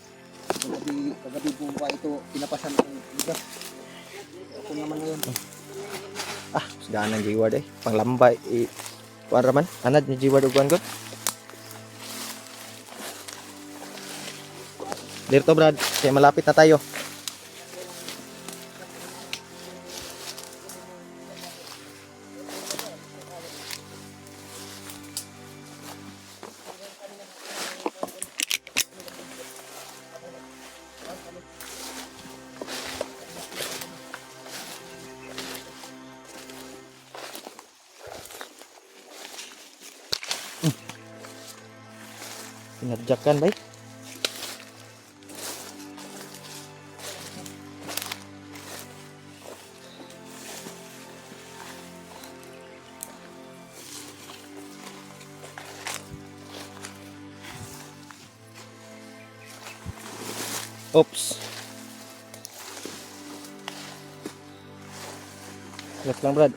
[SPEAKER 2] Kagabi po ba ito pinapasan ng bigas. Ako naman ngayon.
[SPEAKER 1] Ah, sudahan ng G-Ward eh. Panglambay. Kuan raman. Anad ni G-Ward ug kuan gud. Dito Brad, kaya malapit na tayo. Pinadyakan bay. Oops. Left lang Brad.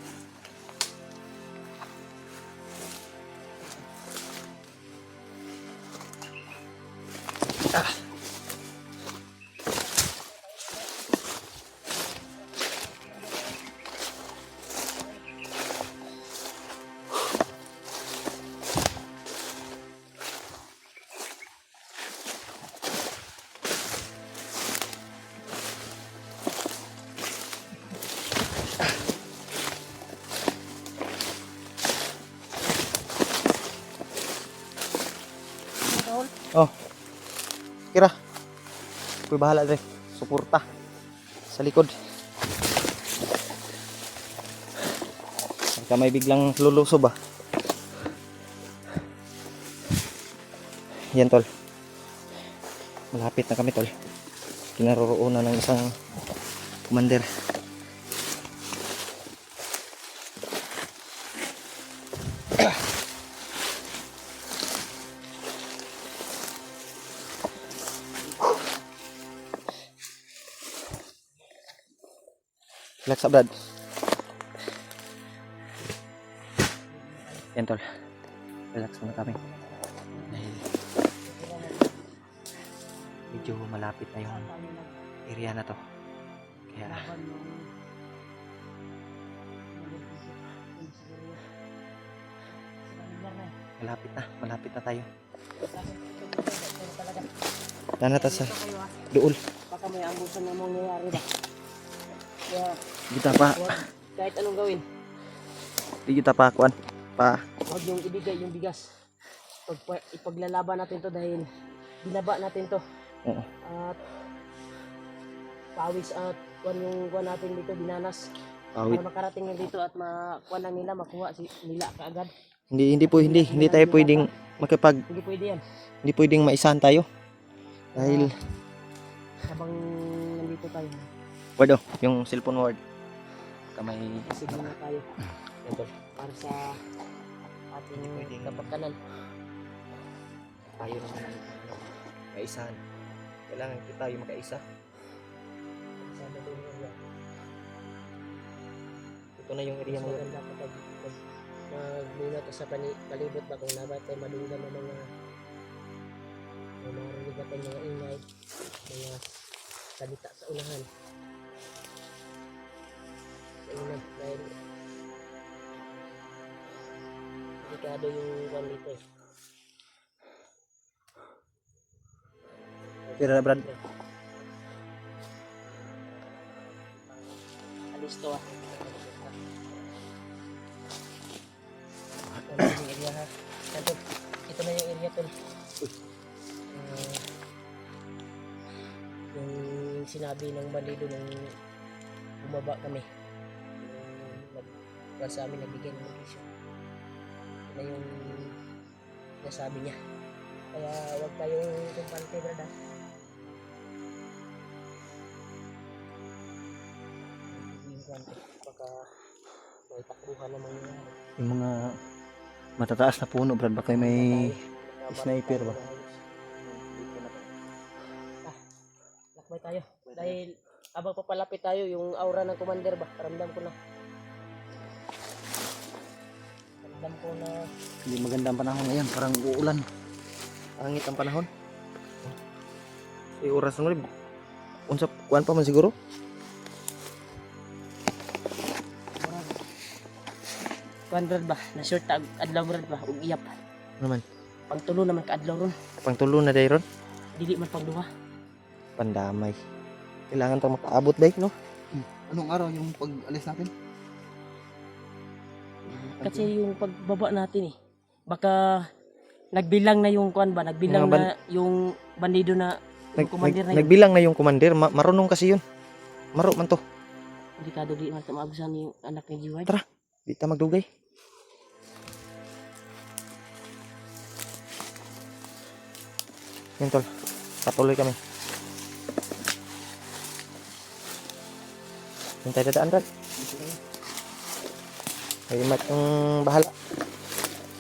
[SPEAKER 1] Oh. Kira. Kuy bahala dre. Suporta sa likod. Pagka may biglang lulusob ba. Yan tol. Malapit na kami tol. Kinaroroonan ng isang commander. Relax sa Brad. Yan tol. Relax muna kami. Dahil medyo malapit na yung area na to. Kaya malapit na tayo. Nanata sa duol.
[SPEAKER 3] Baka may ambusan na mangyayari ba? Kaya,
[SPEAKER 1] Kita pa.
[SPEAKER 3] kahit anong gawin,
[SPEAKER 1] Di kita pa kuan. Pa.
[SPEAKER 3] huwag yung ibigay yung bigas. Ipaglalaban natin to dahil binaba natin to.
[SPEAKER 1] Oo.
[SPEAKER 3] At pawis at kuan natin dito, binanas.
[SPEAKER 1] Pawit.
[SPEAKER 3] Para makarating na dito at makuha lang nila, makuha nila kaagad.
[SPEAKER 1] Hindi tayo pwedeng makipag
[SPEAKER 3] Hindi pwede yan.
[SPEAKER 1] hindi pwedeng maisahan tayo. Dahil
[SPEAKER 3] Habang nandito tayo,
[SPEAKER 1] word oh, yung cellphone word. Kamay
[SPEAKER 3] sige na tayo.
[SPEAKER 1] ito.
[SPEAKER 3] Para sa ating kapakanan.
[SPEAKER 1] Tayo naman maisahan. Kailangan kita yung makaisa.
[SPEAKER 3] Sa ating area.
[SPEAKER 1] Ito na yung area
[SPEAKER 3] Mas
[SPEAKER 1] mo.
[SPEAKER 3] maganda kapag magluna ka sa palibot ba kung nabat tayo madunggan ng mga marinig ba tayong mga ingay, mga salita sa unahan. Sa unahan dahil delikado yung one dito eh.
[SPEAKER 1] Pero Brad,
[SPEAKER 3] Alis to ah. Ito na yung area ha. Ito na yung area to. Yung sinabi ng bandido nung bumaba kami. Yung sa amin nagbigay ng location. Ito na yung nasabi niya. Kaya huwag tayong kumpante brada. Yung kumpante. Baka may takbuhan naman yung
[SPEAKER 2] Yung mga matataas na puno, Brad, baka may sniper ba?
[SPEAKER 3] Lakbay tayo. Dahil habang papalapit tayo, yung aura ng commander ba? Ramdam ko na. Ramdam ko na
[SPEAKER 2] Hindi maganda ang panahon ngayon, parang uulan.
[SPEAKER 1] angit ang panahon. Oras na ulit. Unsa kuan pa man siguro?
[SPEAKER 3] kuan brad ba? Na short tag adlaw brad ba? Ug iyap.
[SPEAKER 1] Naman.
[SPEAKER 3] Pangtulo naman ka adlaw ron.
[SPEAKER 1] Pangtulo na dayron.
[SPEAKER 3] Dili man pagduha.
[SPEAKER 1] Pandamay. Kailangan tayong makaabot day, no?
[SPEAKER 2] Anong araw yung pag-alis natin?
[SPEAKER 3] Kasi yung pagbaba natin eh. Baka nagbilang na yung kuan ba? Nagbilang
[SPEAKER 1] Mga
[SPEAKER 3] na yung bandido na yung commander na yun.
[SPEAKER 1] Nagbilang na yung commander, marunong kasi yun. Maro man to.
[SPEAKER 3] Delikado di man maabusan yung anak ni Jiwad.
[SPEAKER 1] Tara. Di ta magdugay. Yan tol. Patuloy kami. Hintay dadaan Brad. Ay mat yung bahala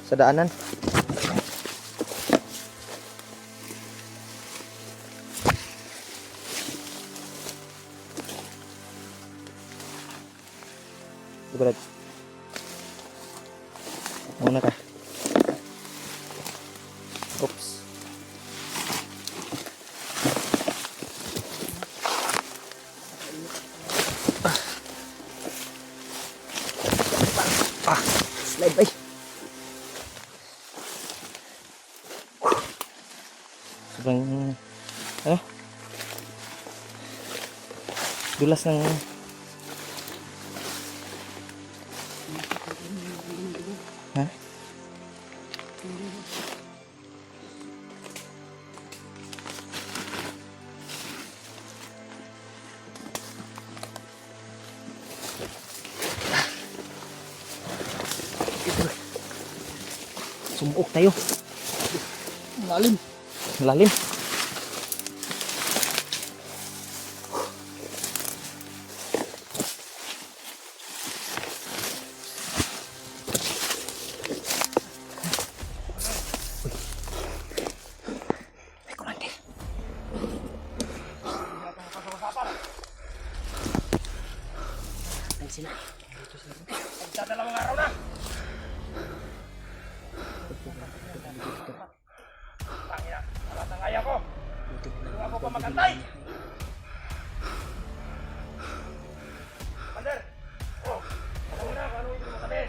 [SPEAKER 1] sa daanan. Brad. Muna ka. Oops. Slide bay. Sobrang ano? Dulas ng ha? Sumuok tayo.
[SPEAKER 2] Lalim.
[SPEAKER 1] Lalim.
[SPEAKER 3] Tangina, wala nang kaya ko. Kung ako pa magantay. Commander! Oh! Alam mo na kung ano yung makatid.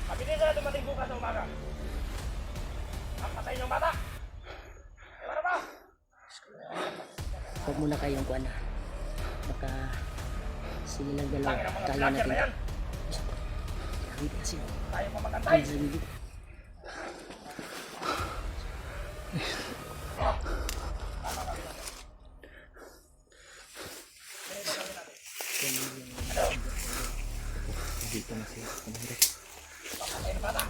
[SPEAKER 3] Mabilis na dumating bukas ng umaga. Ang patay niyong bata. Eh, ano ba?
[SPEAKER 4] Huwag muna kayong kuha na. Baka sila lang dalawa.
[SPEAKER 3] Tangina mga
[SPEAKER 4] Kaya
[SPEAKER 3] vlogger
[SPEAKER 4] natin.
[SPEAKER 3] na yan.
[SPEAKER 4] Grabe kasi.
[SPEAKER 3] Tayo pa magantay.
[SPEAKER 1] Dito na siya, Commander.
[SPEAKER 3] Patay ng bata.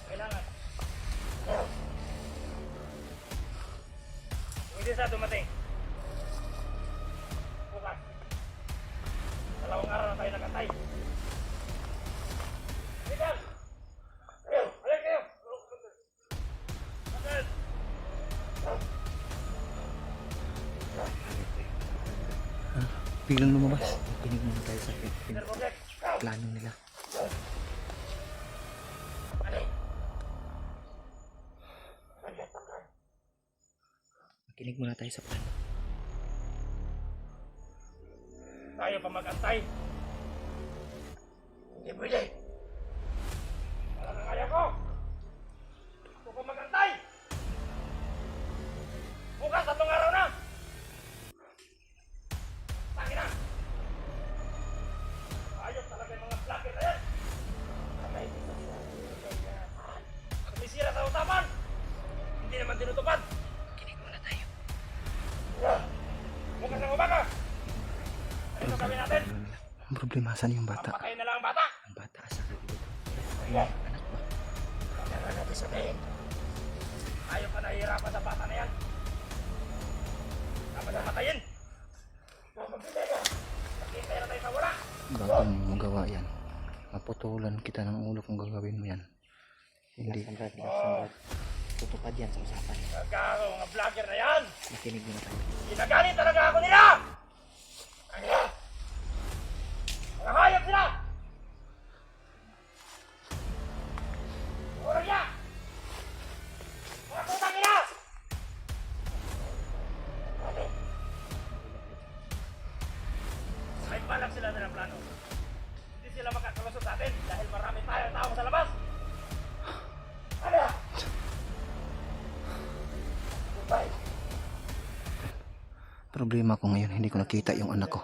[SPEAKER 3] Kailangan. Hindi sa dumating. Bukas. Dalawang araw na tayo nagantay. Miguel! Kayo! Balik kayo! Miguel!
[SPEAKER 1] Biglang lumabas. Pinig muna tayo sa
[SPEAKER 3] Mr. Bobek!
[SPEAKER 1] plano nila.
[SPEAKER 3] Ano?
[SPEAKER 1] Makinig muna tayo sa plano.
[SPEAKER 3] Tayo pa mag-antay. Hindi pwede. Wala nang kaya ko. Ako pa mag-antay. Bukas 3 araw na. Tangina. Ayos talaga yung mga vlogger na yan. Kumisira sa usapan. Hindi naman tinutupad.
[SPEAKER 4] Kinig muna tayo.
[SPEAKER 3] Bukas ng umaga. Ano sabi natin?
[SPEAKER 1] Ang problema, saan yung bata?
[SPEAKER 3] Patayin na lang ang bata.
[SPEAKER 1] Ang bata, asa ka dito?
[SPEAKER 3] Anak
[SPEAKER 1] ba?
[SPEAKER 3] Kailangan natin sabihin. Ayaw ka nahihirapan sa bata na yan. Dapat na patayin. Nakita na tayo sa wala.
[SPEAKER 1] Bago mo magawa yan, maputulan kita ng ulo kung gagawin mo yan. Hindi. Tutupad yan sa usapan.
[SPEAKER 3] Nagkakaroon mga vlogger na yan.
[SPEAKER 1] Makinig muna tayo.
[SPEAKER 3] Ginagalit talaga ako nila. Ano yan? Mga hayop sila. Puro niya. Mga putang ina. May balak sila na ng plano. Hindi sila makakalusot sa atin dahil marami tayong tao sa labas. Ano? Goodbye.
[SPEAKER 1] Problema ko ngayon, hindi ko nakita yung anak ko.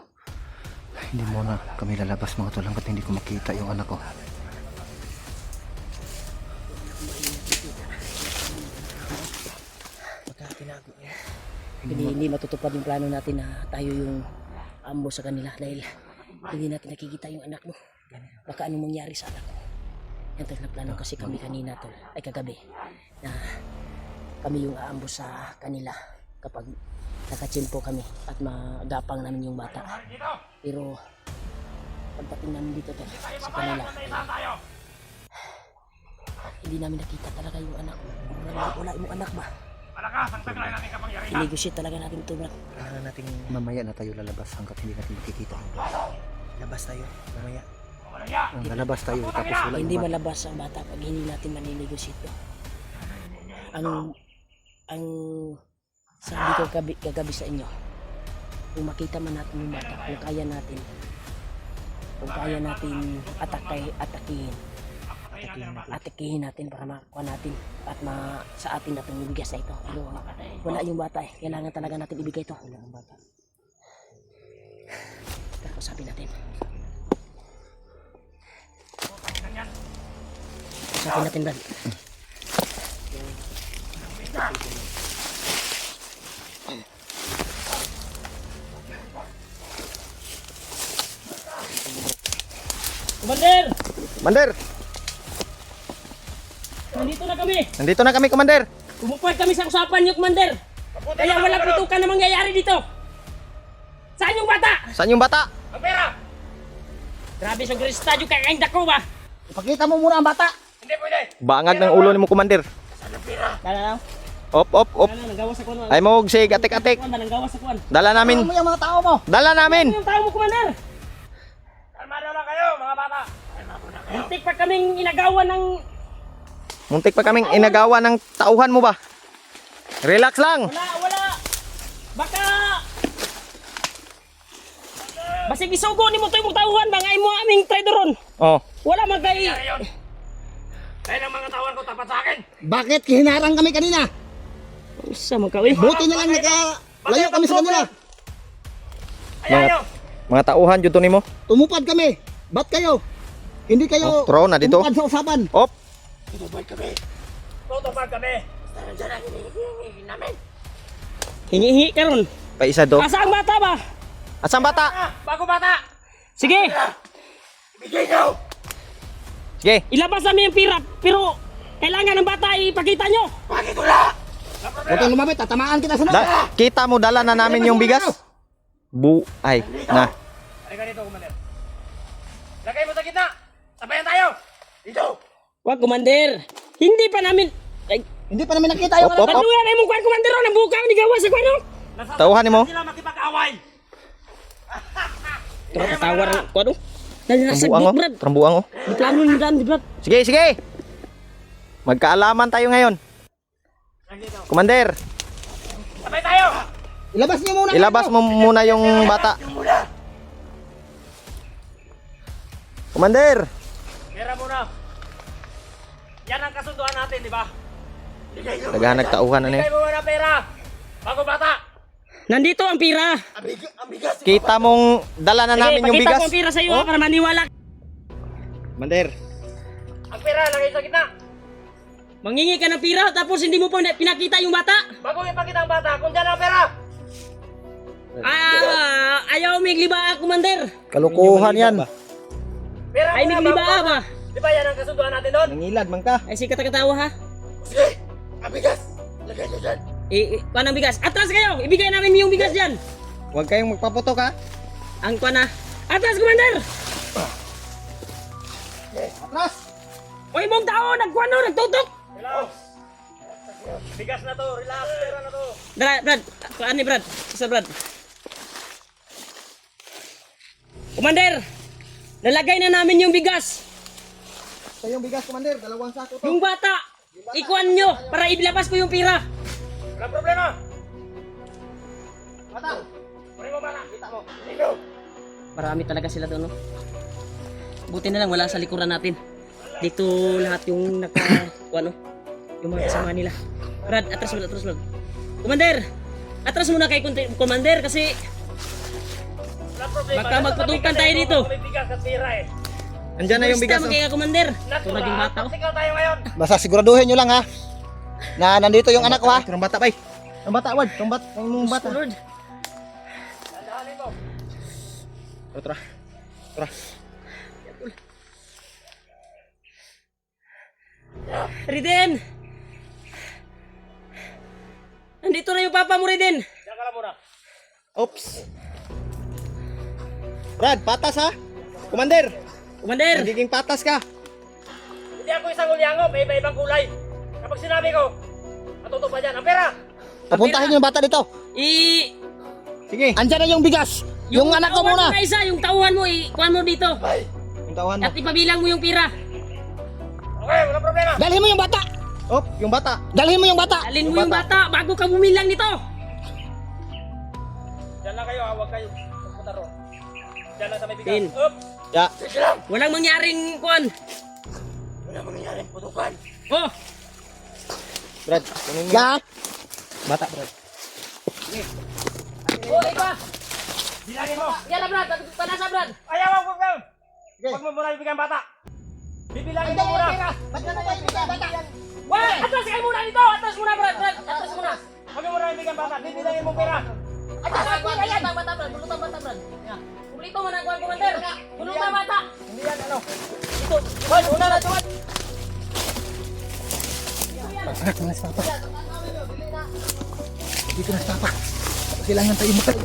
[SPEAKER 1] Hindi mo na kami lalabas mga tulang ba't hindi ko makita yung anak ko.
[SPEAKER 4] Baka tinago niya. Hindi matutupad yung plano natin na tayo yung amo sa kanila dahil hindi natin nakikita yung anak mo. Baka anong mangyari sa anak mo. Yan tol, nagplano kasi kami kanina tol, ay kagabi, na kami yung aambo sa kanila kapag nakachimpo kami at magapang namin yung bata. Pero pagdating namin dito tol, sa kanila, hindi namin nakita talaga yung anak mo. Wala yung anak ba?
[SPEAKER 3] Malakas ang taglay natin kapangyarihan.
[SPEAKER 4] I-negotiate talaga natin ito, Brad.
[SPEAKER 2] Kailangan natin
[SPEAKER 1] Mamaya na tayo lalabas hanggat hindi natin makikita.
[SPEAKER 2] labas tayo mamaya.
[SPEAKER 3] Wala niya.
[SPEAKER 1] Ang lalabas tayo tapos wala
[SPEAKER 4] Hindi
[SPEAKER 1] yung bata.
[SPEAKER 4] malabas ang bata pag hindi natin maninegosyo ito. Ang sabi ko kagabi sa inyo, kung makita man natin yung bata, kung kaya natin atakihin natin para makuha natin at sa atin natin ibigay sa ito. Pero wala yung bata eh. Kailangan talaga natin ibigay ito. Wala ang bata. Pero sabi natin. Sabi natin, Brad. Commander!
[SPEAKER 1] Commander!
[SPEAKER 4] Nandito na kami!
[SPEAKER 1] Nandito na kami, Commander!
[SPEAKER 4] Pumupwede kami sa usapan niyo, Commander! Kaya walang putukan na mangyayari dito! Saan yung bata?
[SPEAKER 1] Saan yung bata?
[SPEAKER 3] Ang pera!
[SPEAKER 4] Grabe sa Kristadyo kay kain dako ba?
[SPEAKER 2] Ipakita mo muna ang bata.
[SPEAKER 1] Bangag ng ulo ni mo, Commander.
[SPEAKER 4] Dala lang.
[SPEAKER 1] Op, op, op.
[SPEAKER 4] Dala lang. Nanggawa sa kuwan.
[SPEAKER 1] Ay mo, sig, atik-atik.
[SPEAKER 4] Kuwan, nanggawa sa kuwan.
[SPEAKER 1] Dala namin.
[SPEAKER 2] Ano mo yung mga tao mo?
[SPEAKER 1] Dala namin.
[SPEAKER 4] Ano yung tao mo, Commander?
[SPEAKER 3] Kalmado lang kayo, mga bata.
[SPEAKER 4] Muntik pa kaming inagawa ng...
[SPEAKER 1] Muntik pa kaming inagawa ng tauhan mo ba? Relax lang.
[SPEAKER 4] Wala. Baka... Basig isugo ni mo ito yung tauhan ba? Ngay mo aming traidoron.
[SPEAKER 1] Oh.
[SPEAKER 4] Wala magkay...
[SPEAKER 3] Dahil ang mga tawan ko tapat sa akin.
[SPEAKER 2] Bakit hinarang kami kanina?
[SPEAKER 4] Usa magkawin.
[SPEAKER 2] Buti na lang nakalayo kami sa kanila.
[SPEAKER 1] Mga tauhan jud to nimo.
[SPEAKER 2] Tumupad kami. Ba't kayo? Hindi kayo
[SPEAKER 1] Tro na dito.
[SPEAKER 2] tumupad sa usapan.
[SPEAKER 1] Op.
[SPEAKER 3] Tutupag kami. Nandiyan ang hinihingi namin.
[SPEAKER 4] Hingi-hingi karon.
[SPEAKER 1] Pa isa do.
[SPEAKER 4] Asa ang bata ba?
[SPEAKER 1] Asang bata?
[SPEAKER 3] Bago bata.
[SPEAKER 4] Sige,
[SPEAKER 3] Ibigay nyo.
[SPEAKER 1] Sige.
[SPEAKER 4] ilabas namin yung pira. Pero kailangan ng bata ipakita nyo.
[SPEAKER 3] Bakit wala?
[SPEAKER 2] Huwag kang lumapit, tatamaan kita sa
[SPEAKER 1] Kita mo dala na namin yung bigas. Ay, na.
[SPEAKER 3] Halika dito, Commander. Lagay mo sa gitna. Sabayan tayo. Dito.
[SPEAKER 4] Wag, Commander. Hindi pa namin... Ay,
[SPEAKER 2] Hindi pa namin nakita yung
[SPEAKER 1] Op, op, op.
[SPEAKER 4] ano yan ay mong kwan, Commander? Nang buka ni gawa sa kwan, no?
[SPEAKER 1] Tauhan mo.
[SPEAKER 3] Sila makipag-away.
[SPEAKER 4] Tara, katawar ang kwan, no? Dali na sa
[SPEAKER 1] Trambuang oh.
[SPEAKER 4] Brad.
[SPEAKER 1] Trambuang oh.
[SPEAKER 4] Di plano ni Brad, di Brad.
[SPEAKER 1] Sige, sige. Magkaalaman tayo ngayon. Commander,
[SPEAKER 3] Sabay tayo.
[SPEAKER 2] Ilabas niyo muna.
[SPEAKER 1] ilabas mo muna yung bata. Commander.
[SPEAKER 3] Pera muna. Yan ang kasunduan natin, di ba?
[SPEAKER 1] Daghan nagtauhan na
[SPEAKER 3] Bigay
[SPEAKER 1] ni.
[SPEAKER 3] mo muna pera. Bago bata.
[SPEAKER 4] Nandito ang pira.
[SPEAKER 3] Ang bigas.
[SPEAKER 1] Kita mong dala na namin yung
[SPEAKER 4] pakita
[SPEAKER 1] bigas.
[SPEAKER 4] ko ang pira sa iyo ha, para maniwala.
[SPEAKER 1] Commander.
[SPEAKER 3] Ang pera, lagay sa gitna.
[SPEAKER 4] Mangingi ka ng pira, tapos hindi mo pa pinakita yung bata.
[SPEAKER 3] Bago ipakita ang bata, kung dyan ang pera.
[SPEAKER 4] Ayaw may liba, Commander.
[SPEAKER 2] Kalukuhan yan.
[SPEAKER 3] Pera
[SPEAKER 4] Ay, may
[SPEAKER 3] muna,
[SPEAKER 4] liba
[SPEAKER 3] bago
[SPEAKER 4] ba?
[SPEAKER 3] bata. Di ba yan ang kasunduan natin doon?
[SPEAKER 1] Nangilad man ka.
[SPEAKER 4] Ay, si katawa ha.
[SPEAKER 3] Sige, ang bigas. Lagay nyo dyan.
[SPEAKER 4] Kuha ng bigas. Atras kayo! Ibigay namin yung bigas dyan.
[SPEAKER 1] Huwag kayong magpaputok ha.
[SPEAKER 4] Ang kuha na. Atras, Commander!
[SPEAKER 2] Atras!
[SPEAKER 4] Uy, mong tao! Nagkuha no! Nagtutok!
[SPEAKER 3] Relax. Bigas na to, relax, pera na to.
[SPEAKER 4] Brad! Kuhaan ni Brad. Isa, Brad. Commander! Nalagay na namin yung bigas.
[SPEAKER 2] Sa yung bigas, Commander. Dalawang sako to.
[SPEAKER 4] Yung bata! Ikuan nyo para ilabas ko yung pira.
[SPEAKER 3] Walang problema.
[SPEAKER 2] Bata!
[SPEAKER 3] Kunin mo bata, kita mo. Dito.
[SPEAKER 4] Marami talaga sila doon, no? Buti na lang wala sa likuran natin. Dito lahat yung no? Yung mga kasama nila. Brad, atras mo, atras mo. Commander! Atras muna kay Commander kasi
[SPEAKER 3] Walang problema.
[SPEAKER 4] baka magputukan tayo dito.
[SPEAKER 3] May bigas at pera eh.
[SPEAKER 1] Andyan na yung bigas.
[SPEAKER 4] Basta
[SPEAKER 1] Oh.
[SPEAKER 4] magkaya Commander. Tulad yung bata, oh.
[SPEAKER 3] Sigaw tayo ngayon.
[SPEAKER 2] Basta siguraduhin nyo lang ha. Na nandito yung anak ko ha.
[SPEAKER 1] Yung bata, bay. Yung bata, wad. Yung bata.
[SPEAKER 4] Lord.
[SPEAKER 3] Dandahanin mo.
[SPEAKER 1] Tara. Tara.
[SPEAKER 4] Riden! Nandito na yung papa mo, Riden.
[SPEAKER 3] Diyan ka lang muna.
[SPEAKER 1] Oops. Brad, patas ha. Commander,
[SPEAKER 4] Commander!
[SPEAKER 1] magiging patas ka.
[SPEAKER 3] Hindi ako isang ulyango, may iba-ibang kulay. Kapag sinabi ko, matutupad yan. Ang pera!
[SPEAKER 2] Papuntahin nyo yung bata dito.
[SPEAKER 1] Sige.
[SPEAKER 2] Andyan na yung bigas. Yung anak ko
[SPEAKER 4] tauhan
[SPEAKER 2] muna.
[SPEAKER 4] mo na isa, yung tauhan mo, ikuhan mo dito.
[SPEAKER 1] Yung tauhan mo.
[SPEAKER 4] At ipabilang mo yung pira.
[SPEAKER 3] Okay, walang problema.
[SPEAKER 2] Dalhin mo yung bata.
[SPEAKER 1] Op, yung bata.
[SPEAKER 2] Dalhin mo yung bata.
[SPEAKER 4] Alin mo yung bata bago ka bumilang nito.
[SPEAKER 3] Diyan lang kayo, huwag kayo. Pupunta ro. Diyan lang sa may bigas.
[SPEAKER 4] Tin.
[SPEAKER 3] Up!
[SPEAKER 1] Ya.
[SPEAKER 3] Sige lang!
[SPEAKER 4] Walang mangyaring kuhan.
[SPEAKER 3] Wala mangyaring putukan.
[SPEAKER 4] Oh,
[SPEAKER 1] Brad, kunin mo.
[SPEAKER 2] Ya.
[SPEAKER 1] Bata, Brad.
[SPEAKER 4] oh, iba.
[SPEAKER 3] Bilangin mo!
[SPEAKER 4] Yan na, Brad. Panasa, Brad.
[SPEAKER 3] Ayaw, wag! Huwag mo muna ibigay ang bata. Bibilangin mo muna.
[SPEAKER 2] Ba't na naman yung bata?
[SPEAKER 4] Wag! Atras kayo muna dito. Atras muna, Brad. Brad, atras muna.
[SPEAKER 3] Huwag mo muna ibigay ang bata. Bibilangin mo pera.
[SPEAKER 4] Atras ang pira yan. Bata, Brad. Bulutang bata, Brad. Kumplito mo na kuhan, Commander. Bulutang bata.
[SPEAKER 3] Hindi yan, ano?
[SPEAKER 4] Ito. Brad, una na, Brad.
[SPEAKER 2] Anak, mga papa. Dito na papa. Kailangan tayo makat.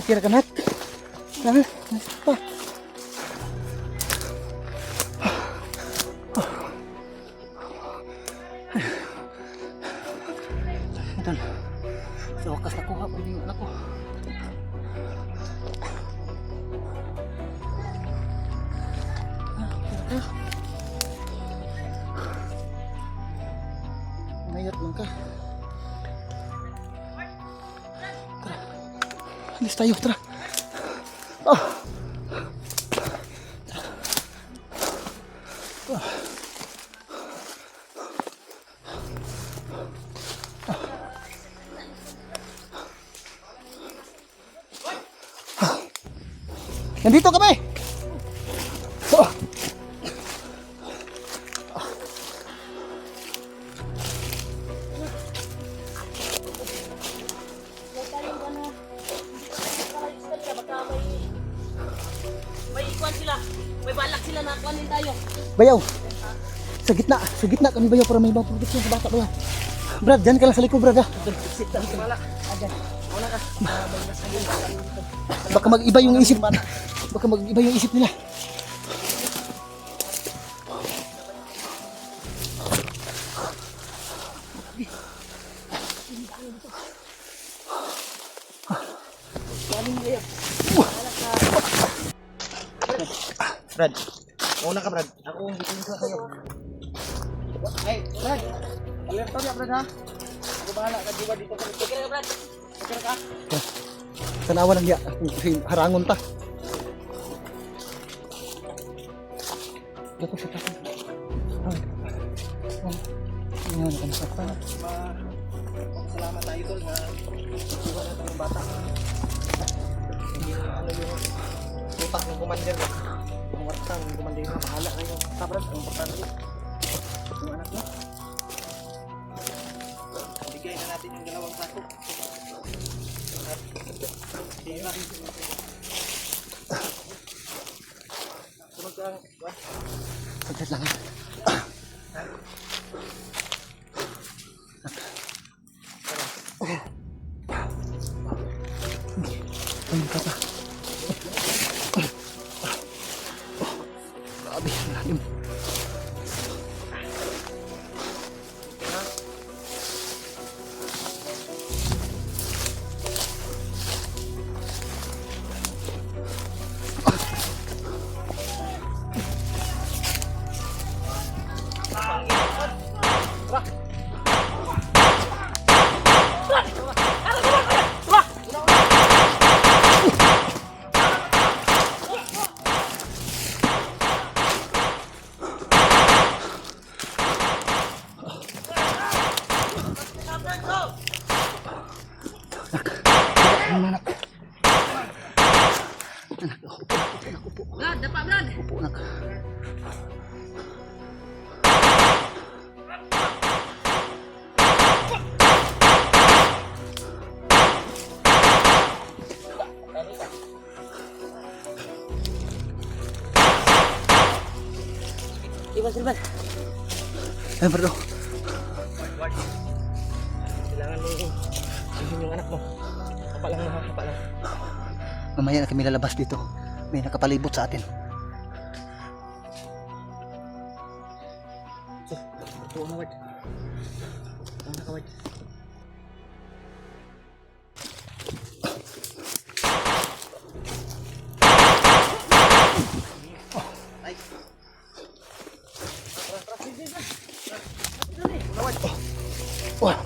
[SPEAKER 2] Kira ka nak. Pa. Idol. Sa wakas nakuha ko yung anak ko. Mayat lang ka. Tara. Alis tayo, tara. Oh. Nandito kami. Oh.
[SPEAKER 4] May ikuan sila. May balak sila na kuanin tayo.
[SPEAKER 2] Bayaw. Sa gitna kami bayaw para may ibang proteksyon sa bata bayaw. Brad, dyan ka lang sa likod, Brad. Ha? Baka mag-iba yung isip. Baka mag-iba yung isip nila.
[SPEAKER 1] Brad, mauna ka Brad. Ako ang bitin sa kayo.
[SPEAKER 3] Hey, Brad. Alerto niya, Brad, ha? Ako bahala. Nag-iwa dito sa likod. Okay, Brad. Okay ka?
[SPEAKER 2] Tanawa lang niya. Harangon ta. Dako sa takan. Ngayon ka nasaktan.
[SPEAKER 3] Salamat tayo, Tol, na iwa natin yung bata. Hindi na ano yung utak ng commander. Yung wartang ng commander na bahala kayo. Sa Brad, ang importante. Yung anak mo. Bigay na natin yung 2 sako. Tira. Sunod ka.
[SPEAKER 2] Saglit lang. Ayun ka pa. Grabe, lalim.
[SPEAKER 4] Brad, dapa Brad.
[SPEAKER 2] Upo nak.
[SPEAKER 4] Iwan sila, Brad.
[SPEAKER 2] Ayun bro.
[SPEAKER 3] Kailangan mo yung anak mo. Kapa lang na, kapa lang.
[SPEAKER 2] Mamaya na kami lalabas dito. May nakapalibot sa atin.
[SPEAKER 3] Tuwa na, Ward. Tuwa na ka, Ward.
[SPEAKER 2] Wah.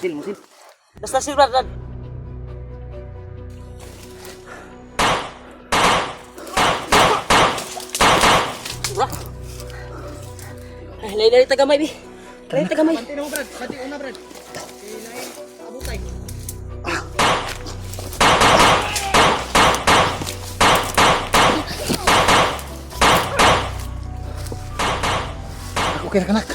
[SPEAKER 3] Musil.
[SPEAKER 4] Basta si Brad. Bro. Ay, lain tagamay bi. Lain tagamay.
[SPEAKER 1] Pantay mo Brad, pati una Brad. Abutay.
[SPEAKER 2] Ako kira kanak.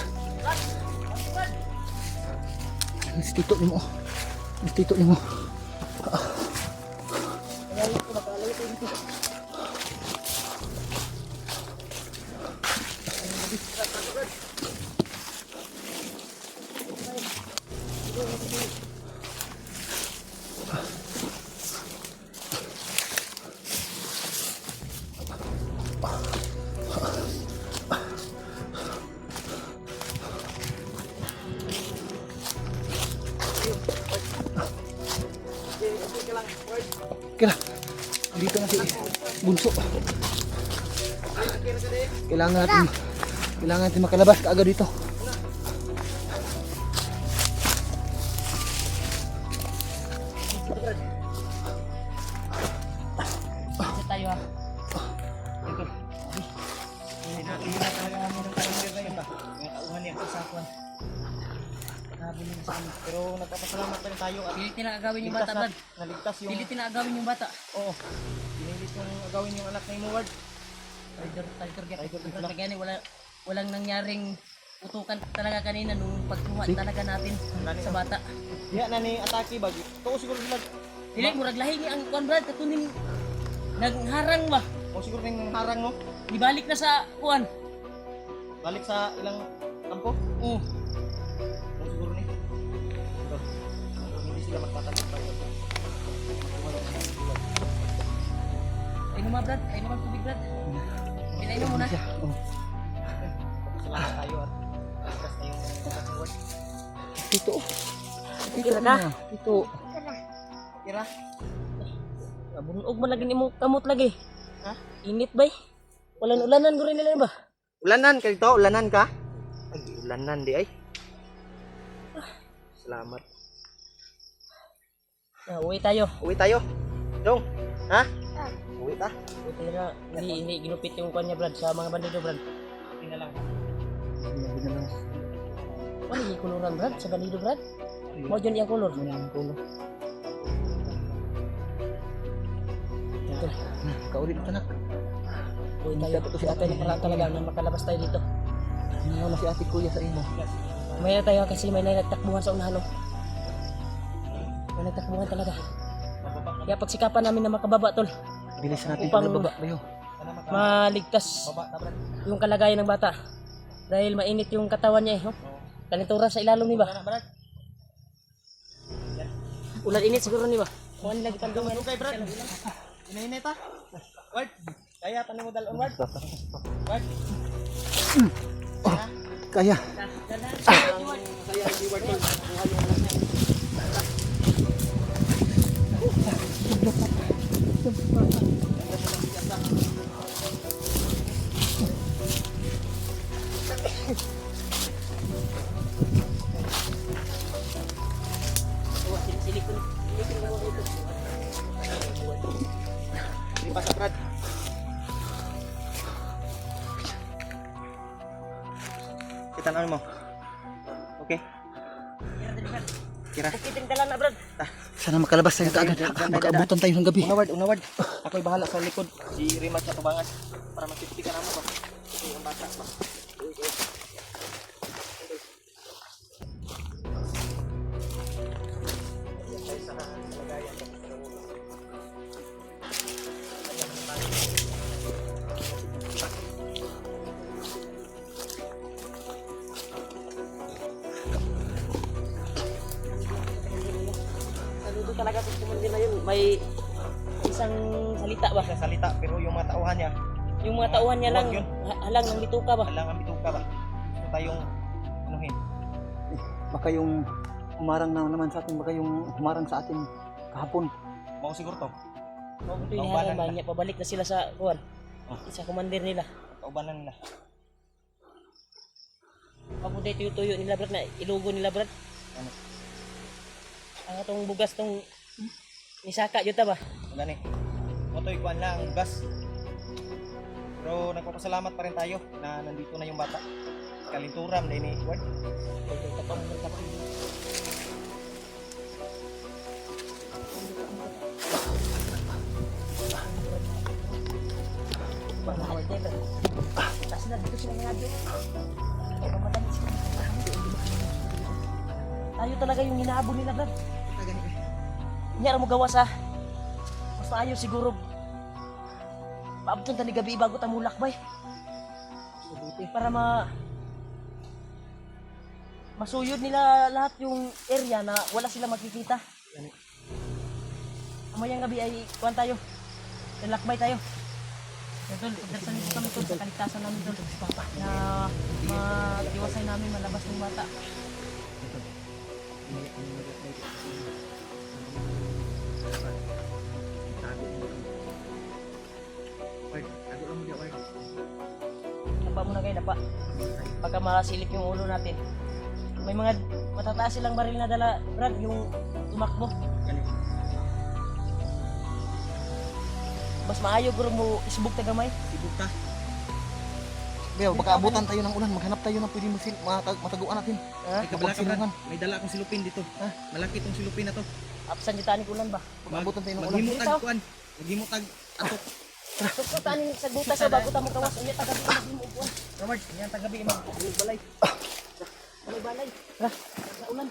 [SPEAKER 2] Nistito nimo. Nistito nimo. Kira. Dito na si Bunso. Kailangan natin makalabas kaagad dito.
[SPEAKER 4] Isa tayo ha.
[SPEAKER 1] Pero nagpapasalamat pa rin tayo at
[SPEAKER 4] Pilitin na agawin yung bata, Brad.
[SPEAKER 1] naligtas yung
[SPEAKER 4] Pilitin na agawin yung bata.
[SPEAKER 1] Oo. Pinilit yung agawin yung anak ni Muward.
[SPEAKER 4] Tiger Brad, walang nangyaring utukan talaga kanina nung pagkuha talaga natin sa bata.
[SPEAKER 1] Diya na ni atake bag. Ito siguro sila.
[SPEAKER 4] Dili murag lahi ni ang kuan, Brad, katunin nagharang ba?
[SPEAKER 1] O siguro ning harang no.
[SPEAKER 4] Ibalik na sa kuan.
[SPEAKER 1] Balik sa ilang kampo.
[SPEAKER 4] Oo.
[SPEAKER 1] O siguro ni. Ito. Hindi sila magtatanggap pa.
[SPEAKER 4] Ay naman, Brad. Ay naman tubig, Brad. Pinainom mo na.
[SPEAKER 2] Oh.
[SPEAKER 1] Salamat tayo at ligtas na yung anak ni Muward.
[SPEAKER 2] Dito.
[SPEAKER 4] Kira ka?
[SPEAKER 2] Dito.
[SPEAKER 1] Kira.
[SPEAKER 4] Bunog man lagi nimo kamot lagi.
[SPEAKER 1] Ha?
[SPEAKER 4] Init bay. Walang ulanan ko rin nila ba?
[SPEAKER 1] Ulanan ka dito, ulanan ka. Ay, di ulanan di ay. Salamat.
[SPEAKER 4] Uwi tayo.
[SPEAKER 1] Uwi tayo. Dong. Ha? Uwi ta.
[SPEAKER 4] Buti na hindi ginupit yung kanya, Brad, sa mga bandido, Brad.
[SPEAKER 1] Hindi na lang.
[SPEAKER 4] Ano yung kuluran, Brad, sa bandido, Brad? Mo dyan yung kulor. Ito.
[SPEAKER 2] Kaulit ka nak.
[SPEAKER 4] Uwi tayo. Si ate na para talaga na makalabas tayo dito.
[SPEAKER 2] Ano na si ate kuya sa imo?
[SPEAKER 4] May na tayo kasi may nagtakbuhan sa unahan, no? May nagtakbuhan talaga. Kaya pagsikapan namin na makababa, tol.
[SPEAKER 2] Bilis natin
[SPEAKER 4] Upang-
[SPEAKER 2] pagbaba bayo.
[SPEAKER 4] Maligtas yung kalagayan ng bata. Dahil mainit yung katawan niya, eh. No? Kalintura sa ilalong ni ba? Ulan init siguro ni ba? Kung ano lagi tandong
[SPEAKER 1] Ano kay Brad? Inainit ha? Ward. Kaya tanin mo dalon Ward. Ward.
[SPEAKER 2] Kaya.
[SPEAKER 1] Kaya hindi Ward ko. Hindi pa sa Brad. Kita na mo. Okay. Kira.
[SPEAKER 4] Bukit yung dala na, Brad.
[SPEAKER 2] Sana makalabas tayo kaagad. Makaabutan tayo ng gabi.
[SPEAKER 1] Una ward. Ako'y bahala sa likod. Si Rimat sa tubangan. Para makipitikan naman ba? Kasi ang bata ba?
[SPEAKER 4] Saludo talaga sa kumandir na yun. May isang salita ba?
[SPEAKER 1] Sa salita pero yung mga tauhan niya
[SPEAKER 4] Yung mga tauhan niya lang,
[SPEAKER 1] Huwag yun.
[SPEAKER 4] halang ng bituka ba?
[SPEAKER 1] alang ang bituka ba? Gusto tayong anuhin.
[SPEAKER 2] Baka yung humarang na naman sa atin, baka yung humarang sa atin kahapon.
[SPEAKER 1] Mau siguro to.
[SPEAKER 4] Huwag ito yung
[SPEAKER 1] Kaubanan
[SPEAKER 4] halang ba niya, pabalik na sila sa kuwan.
[SPEAKER 1] Oh.
[SPEAKER 4] Sa kumandir nila.
[SPEAKER 1] Kaubanan nila.
[SPEAKER 4] Pag po dito yung tuyo nila, Brad, na ilugo nila, Brad.
[SPEAKER 1] Ano?
[SPEAKER 4] Ang atong bugas tong nisaka, yun ta ba?
[SPEAKER 1] Gani. Motoy kuan lang gas. Pero Pero nagpapasalamat pa rin tayo na nandito na yung bata. Kalinturam na ini, Ward.
[SPEAKER 4] Taas na dito sila nga dito. Pamatay sila. Tayo talaga yung hinahabol nila, Brad. Hindi mo gawa sa mas maayo siguro. Paabot tani gabi bago tayo mulakbay. Para masuyod nila lahat yung area na wala sila makikita. Mamayang gabi ay kuhan tayo. Lalakbay tayo. Tol, pagdarsan nito kami tol sa kaligtasan namin tol. Na maiwasay namin malabas ng mata. Dapa muna kayo, dapa. Pagka masilip yung ulo natin. May mga matataas silang baril na dala, Brad, yung tumakbo. Mas maayo guro mo isubog ta gamay.
[SPEAKER 1] Ibog ta. Beo, baka abutan tayo ng ulan. Maghanap tayo ng pwedeng mataguan natin.
[SPEAKER 4] Ha?
[SPEAKER 1] May dala akong silupin dito. Ha? Malaki itong silupin na to.
[SPEAKER 4] Apsan di tani kulan ba?
[SPEAKER 1] Abutan tayo ng ulan.
[SPEAKER 4] Maghimutag
[SPEAKER 1] kuan. Maghimutag atok.
[SPEAKER 4] Gusto tani sa guta sa bago ta mo kawas unya taga di maghimo upuan.
[SPEAKER 1] Robert, yan tagabi mag balay.
[SPEAKER 4] Balay balay. Ra, sa ulan.